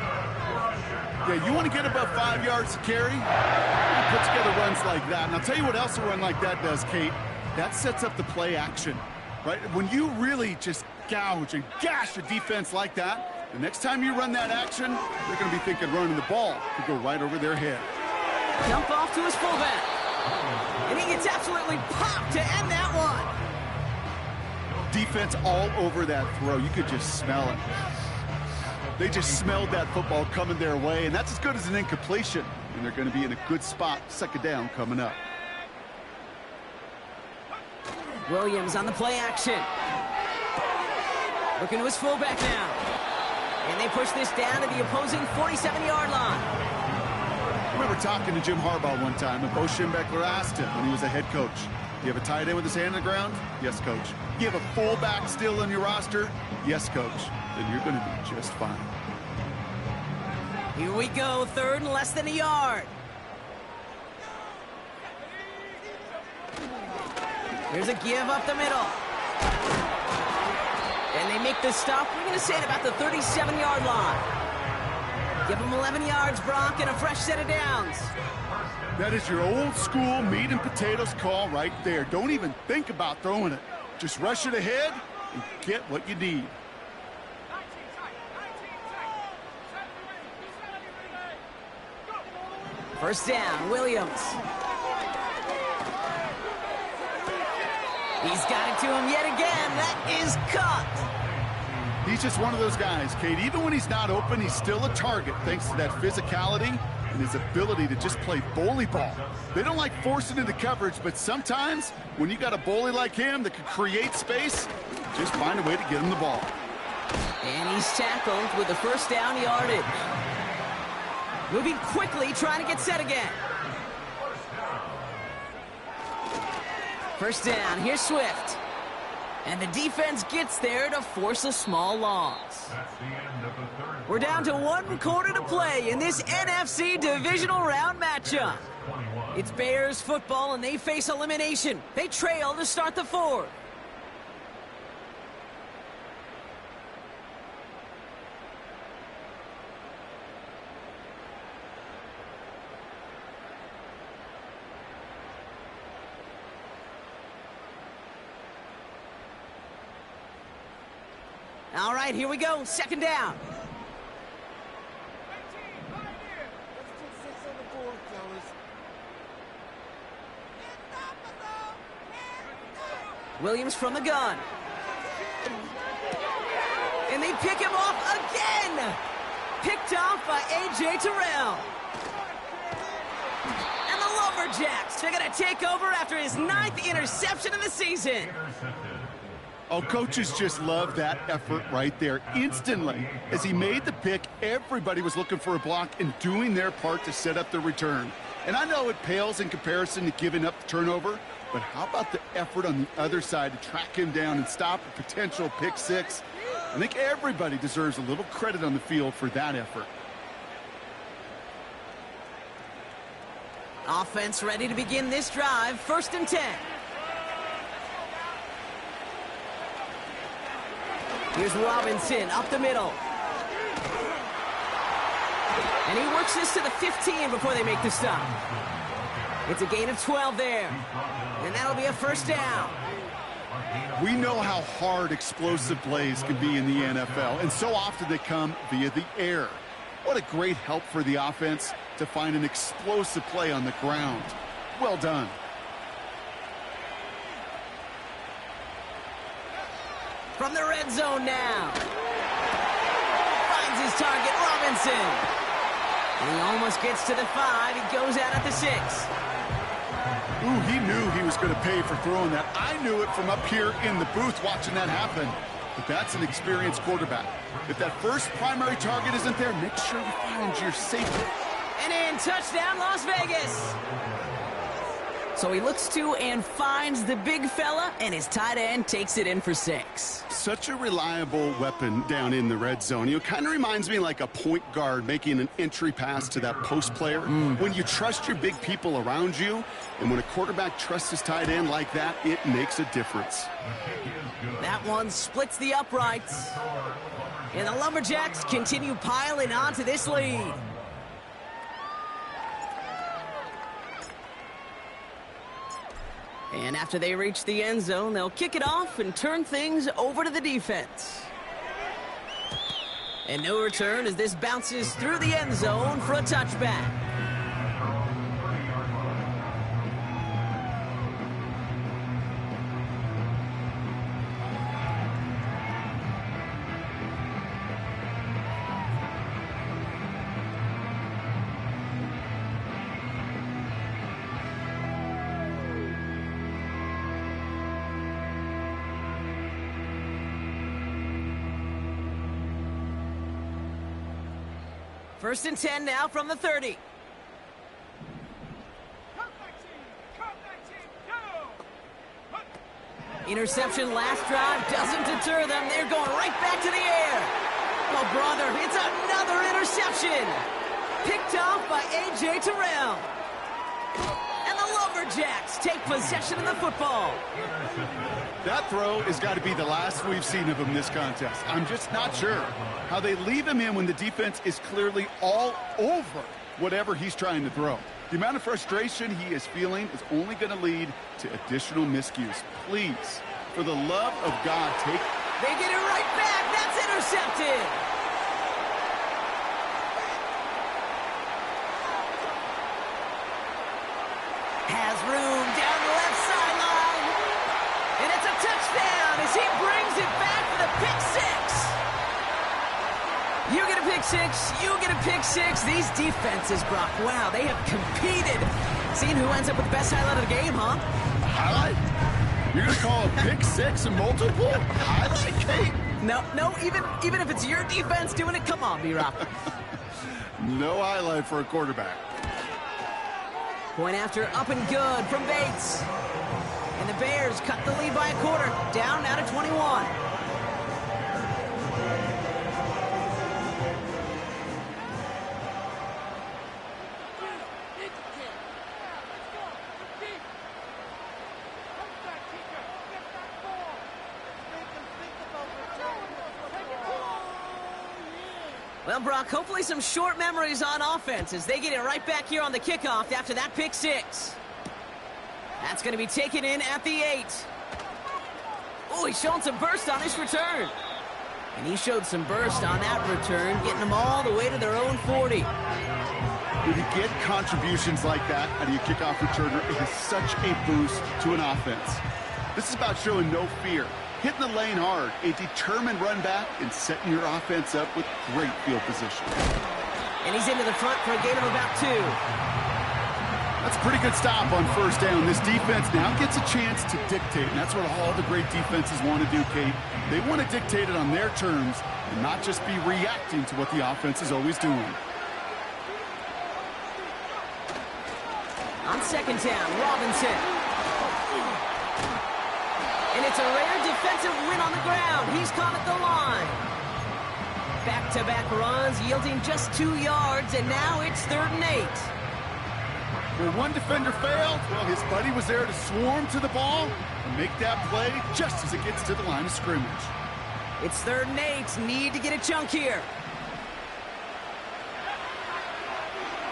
Yeah, you want to get above 5 yards to carry? You put together runs like that. And I'll tell you what else a run like that does, Kate. That sets up the play action, right? When you really just gouge and gash a defense like that, the next time you run that action, they're going to be thinking running the ball could go right over their head. Jump off to his fullback. And he gets absolutely popped to end that one. Defense all over that throw. You could just smell it. They just smelled that football coming their way, and that's as good as an incompletion. And they're going to be in a good spot, 2nd down coming up. Williams on the play action. Looking to his fullback now. And they push this down to the opposing 47-yard line. I remember talking to Jim Harbaugh one time, and Bo Schembechler asked him when he was a head coach, you have a tight end with his hand on the ground? Yes, coach. You have a fullback still in your roster? Yes, coach. Then you're going to be just fine. Here we go, 3rd and less than a yard. Here's a give up the middle. And they make the stop, we're going to say, at about the 37-yard line. Give them 11 yards, Brock, and a fresh set of downs. That is your old school meat and potatoes call right there. Don't even think about throwing it. Just rush it ahead and get what you need. First down, Williams. He's got it to him yet again. That is cut. He's just one of those guys, Kate. Even when he's not open, he's still a target thanks to that physicality and his ability to just play bully ball. They don't like forcing into coverage, but sometimes when you got a bully like him that can create space, just find a way to get him the ball. And he's tackled with the 1st down yardage. Moving quickly, trying to get set again. 1st down, here's Swift. And the defense gets there to force a small loss. We're down to 1 quarter to play in this NFC divisional round matchup. It's Bears football, and they face elimination. They trail to start the 4th. All right, here we go. 2nd down. Williams from the gun. And they pick him off again. Picked off by A.J. Terrell. And the Lumberjacks are going to take over after his 9th interception of the season. Oh, coaches just love that effort right there. Instantly, as he made the pick, everybody was looking for a block and doing their part to set up the return. And I know it pales in comparison to giving up the turnover, but how about the effort on the other side to track him down and stop a potential pick six? I think everybody deserves a little credit on the field for that effort. Offense ready to begin this drive. 1st and 10. Here's Robinson up the middle. And he works this to the 15 before they make the stop. It's a gain of 12 there. And that'll be a 1st down. We know how hard explosive plays can be in the NFL, and so often they come via the air. What a great help for the offense to find an explosive play on the ground. Well done. From the red zone now. Finds his target, Robinson. And he almost gets to the 5. He goes out at the 6. Ooh, he knew he was going to pay for throwing that. I knew it from up here in the booth watching that happen. But that's an experienced quarterback. If that first primary target isn't there, make sure you find your safety. And in, touchdown, Las Vegas. So he looks to and finds the big fella, and his tight end takes it in for 6. Such a reliable weapon down in the red zone. You know, kind of reminds me like a point guard making an entry pass to that post player. When you trust your big people around you, and when a quarterback trusts his tight end like that, it makes a difference. That one splits the uprights. And the Lumberjacks continue piling on to this lead. And after they reach the end zone, they'll kick it off and turn things over to the defense. And no return as this bounces through the end zone for a touchback. First and 10 now from the 30. Interception last drive doesn't deter them. They're going right back to the air. Oh, brother, it's another interception. Picked off by A.J. Terrell. And the Lumberjacks take possession of the football. That throw has got to be the last we've seen of him this contest. I'm just not sure how they leave him in when the defense is clearly all over whatever he's trying to throw. The amount of frustration he is feeling is only going to lead to additional miscues. Please, for the love of God, take... They get it right back. That's intercepted. Has room down the left sideline. And it's a touchdown as he brings it back for the pick six. You get a pick six, you get a pick six. These defenses, Brock, wow, they have competed. Seeing who ends up with the best highlight of the game, huh? Highlight? You're going to call a pick six a multiple? Highlight, Kate? No, even if it's your defense doing it, come on, B-Rock. No highlight for a quarterback. Point after up and good from Bates. And the Bears cut the lead by a quarter. Down now to 21. Well, Brock, hopefully some short memories on offense as they get it right back here on the kickoff after that pick six. That's going to be taken in at the 8. Oh, he's showing some burst on his return. And he showed some burst on that return, getting them all the way to their own 40. When you get contributions like that out of your kickoff returner, it is such a boost to an offense. This is about showing no fear, hitting the lane hard, a determined run back, and setting your offense up with great field position. And he's into the front for a gain of about 2. That's a pretty good stop on first down. This defense now gets a chance to dictate, and that's what all the great defenses want to do, Kate. They want to dictate it on their terms and not just be reacting to what the offense is always doing. On second down, Robinson. And it's a rare defensive win on the ground. He's caught at the line. Back-to-back runs yielding just 2 yards, and now it's 3rd and 8. Where one defender failed, well, his buddy was there to swarm to the ball and make that play just as it gets to the line of scrimmage. It's 3rd and 8. Need to get a chunk here.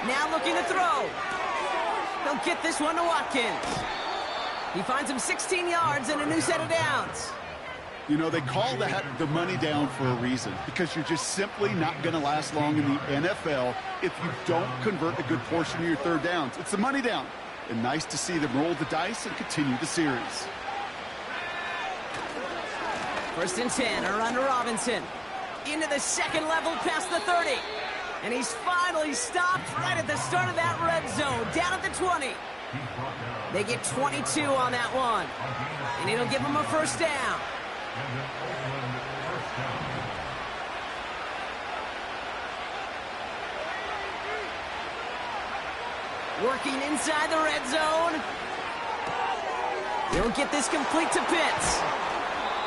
Now looking to throw. He'll get this one to Watkins. He finds him 16 yards and a new set of downs. You know, they call that the money down for a reason, because you're just simply not going to last long in the NFL if you don't convert a good portion of your 3rd downs. It's the money down. And nice to see them roll the dice and continue the series. 1st and 10, a run to Robinson. Into the second level past the 30. And he's finally stopped right at the start of that red zone, down at the 20. They get 22 on that one. And it'll give them a 1st down. Working inside the red zone. He'll get this complete to Pitts.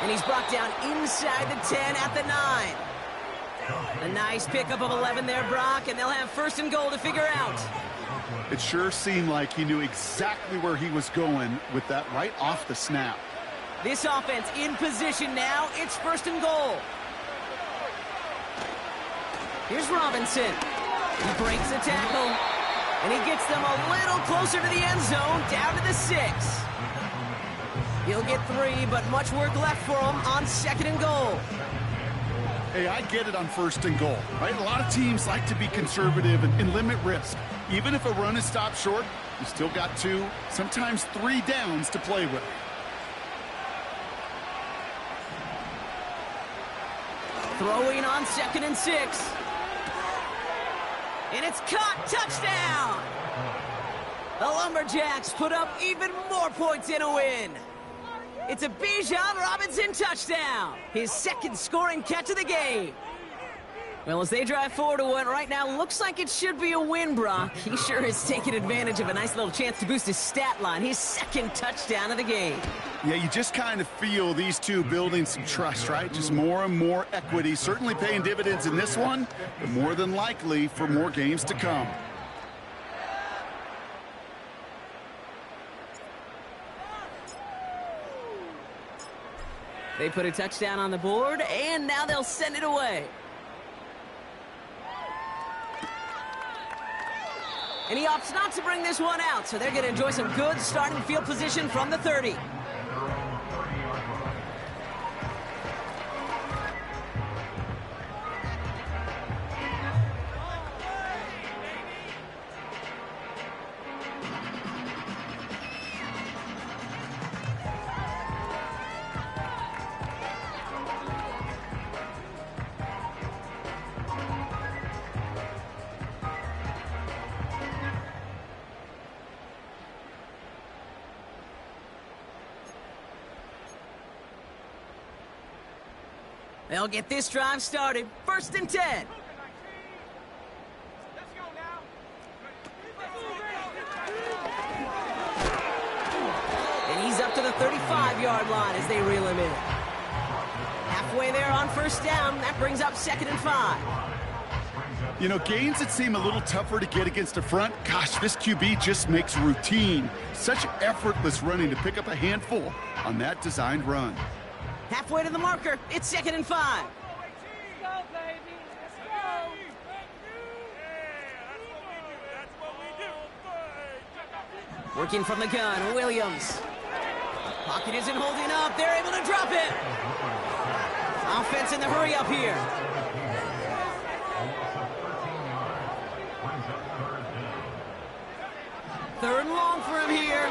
And he's brought down inside the 10 at the 9. A nice pickup of 11 there, Brock, and they'll have 1st and goal to figure out. It sure seemed like he knew exactly where he was going with that right off the snap. This offense in position now. It's 1st and goal. Here's Robinson. He breaks the tackle, and he gets them a little closer to the end zone, down to the 6. He'll get 3, but much work left for him on 2nd and goal. Hey, I get it on 1st and goal, right? A lot of teams like to be conservative and limit risk. Even if a run is stopped short, you still got 2, sometimes 3 downs to play with. Throwing on 2nd and 6. And it's caught. Touchdown! The Lumberjacks put up even more points in a win. It's a Bijan Robinson touchdown. His 2nd scoring catch of the game. Well, as they drive forward to what right now looks like it should be a win, Brock. He sure has taken advantage of a nice little chance to boost his stat line. His 2nd touchdown of the game. Yeah, you just kind of feel these two building some trust, right? Just more and more equity. Certainly paying dividends in this one, but more than likely for more games to come. They put a touchdown on the board, and now they'll send it away. And he opts not to bring this one out, so they're going to enjoy some good starting field position from the 30. They'll get this drive started. 1st and 10. Let's go now. And he's up to the 35-yard line as they reel him in. Halfway there on 1st down. That brings up 2nd and 5. You know, gains that seem a little tougher to get against a front, gosh, this QB just makes routine. Such effortless running to pick up a handful on that designed run. Halfway to the marker. It's 2nd and 5. Let's go, baby. Let's go. That's what we do. Working from the gun, Williams. Pocket isn't holding up. They're able to drop it. Offense in the hurry up here. Third and long for him here.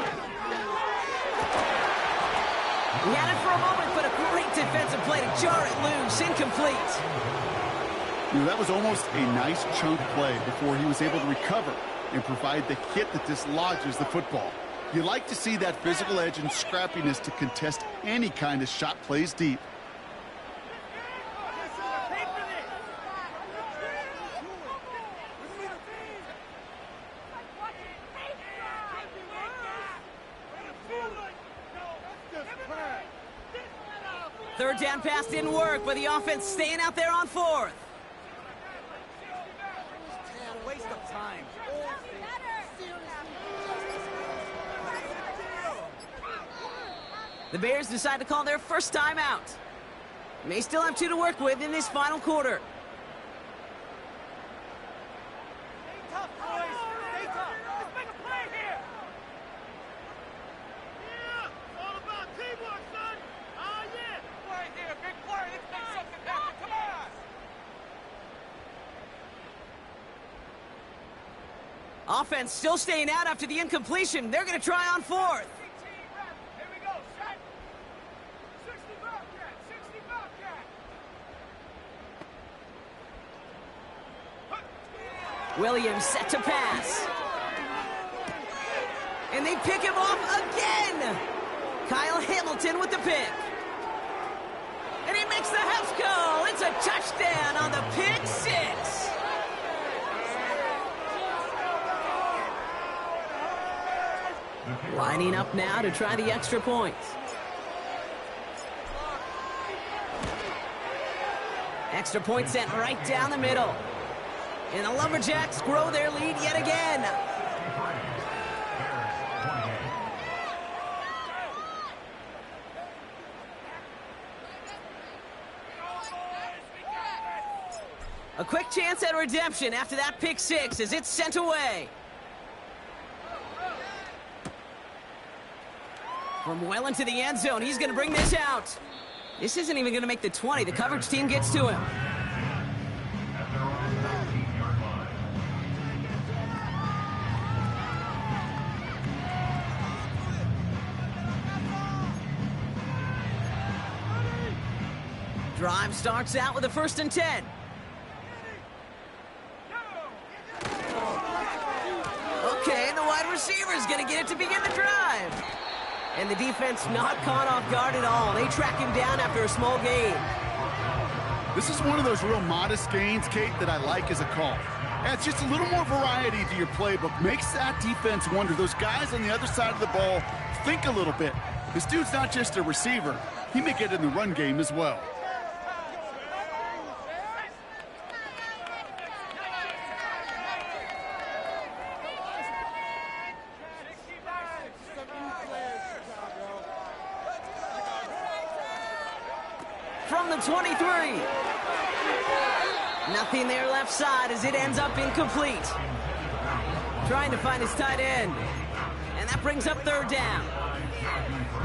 He had it for a moment, but a great defensive play to jar it loose. Incomplete. You know, that was almost a nice chunk play before he was able to recover. and provide the hit that dislodges the football. You like to see that physical edge and scrappiness to contest any kind of shot plays deep. Third down pass didn't work, but the offense staying out there on fourth. Waste of time. The Bears decide to call their first time out. They still have 2 to work with in this final quarter. Stay tough, boys. Stay tough. Let's make a play here. Yeah, it's all about teamwork, son. Oh, yeah. Play here, big play. Let's make something happen. Come on. Offense still staying out after the incompletion. They're going to try on fourth. Here we go. Set. 60 Bobcat. 60 Bobcat. Williams set to pass. And they pick him off again. Kyle Hamilton with the pick. And he makes the house call. It's a touchdown on the pick six. Lining up now to try the extra point. Extra point sent right down the middle. And the Lumberjacks grow their lead yet again. A quick chance at redemption after that pick six as it's sent away. From well into the end zone, he's going to bring this out. This isn't even going to make the 20. The coverage team gets to him. Drive starts out with a 1st and 10. Okay, the wide receiver is going to get it to begin the drive. And the defense not caught off guard at all. They track him down after a small gain. This is one of those real modest gains, Kate, that I like as a call. Adds just a little more variety to your playbook. Makes that defense wonder. Those guys on the other side of the ball think a little bit. This dude's not just a receiver. He may get in the run game as well. From the 23. Nothing there left side as it ends up incomplete. Trying to find his tight end. And that brings up 3rd down.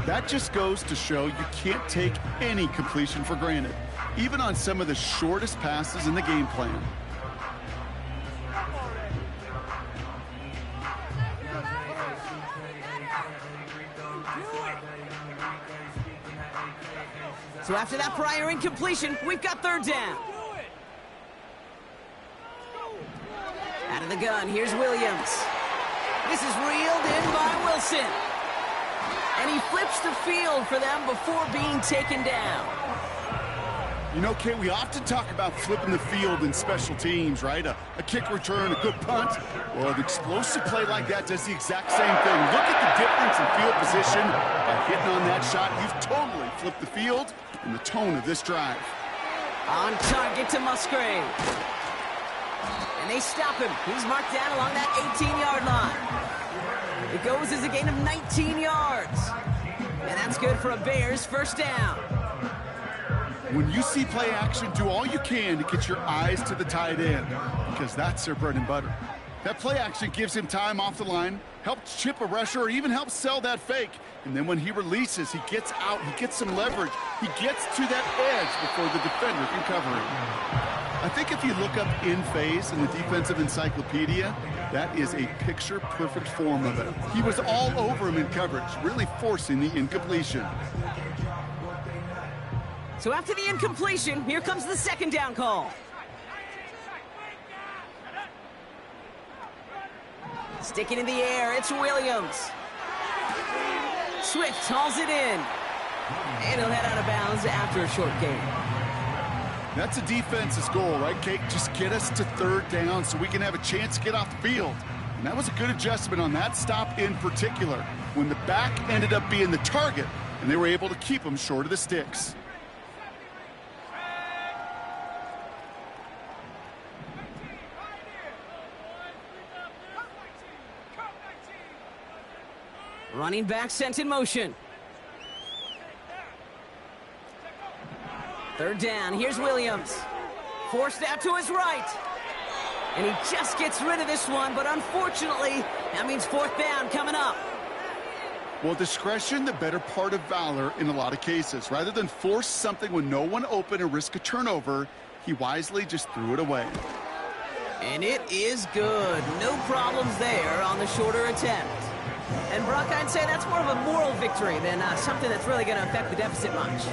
That just goes to show you can't take any completion for granted, even on some of the shortest passes in the game plan. So after that prior incompletion, we've got 3rd down. Out of the gun, here's Williams. This is reeled in by Wilson. And he flips the field for them before being taken down. You know, Kate, we often talk about flipping the field in special teams, right? A kick return, a good punt. Well, an explosive play like that does the exact same thing. Look at the difference in field position. By hitting on that shot, you've totally flipped the field and the tone of this drive. On target to Musgrave. And they stop him. He's marked down along that 18-yard line. It goes as a gain of 19 yards. And that's good for a Bears 1st down. When you see play action, do all you can to get your eyes to the tight end, because that's their bread and butter. That play action gives him time off the line, helps chip a rusher, or even helps sell that fake. And then when he releases, he gets out, he gets some leverage, he gets to that edge before the defender can cover him. I think if you look up in phase in the defensive encyclopedia, that is a picture-perfect form of it. He was all over him in coverage, really forcing the incompletion. So after the incompletion, here comes the 2nd down call. Sticking in the air, it's Williams. Swift hauls it in. And he'll head out of bounds after a short gain. That's a defense's goal, right, Kate? Just get us to third down so we can have a chance to get off the field. And that was a good adjustment on that stop in particular, when the back ended up being the target, and they were able to keep him short of the sticks. Running back sent in motion. Third down, here's Williams. Forced out to his right. And he just gets rid of this one, but unfortunately, that means fourth down coming up. Well, discretion, the better part of valor in a lot of cases. Rather than force something with no one open and risk a turnover, he wisely just threw it away. And it is good. No problems there on the shorter attempt. And Brock, I'd say that's more of a moral victory than something that's really going to affect the deficit much.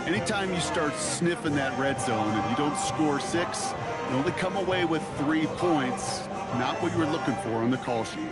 Anytime you start sniffing that red zone and you don't score 6, you only come away with 3 points. Not what you were looking for on the call sheet.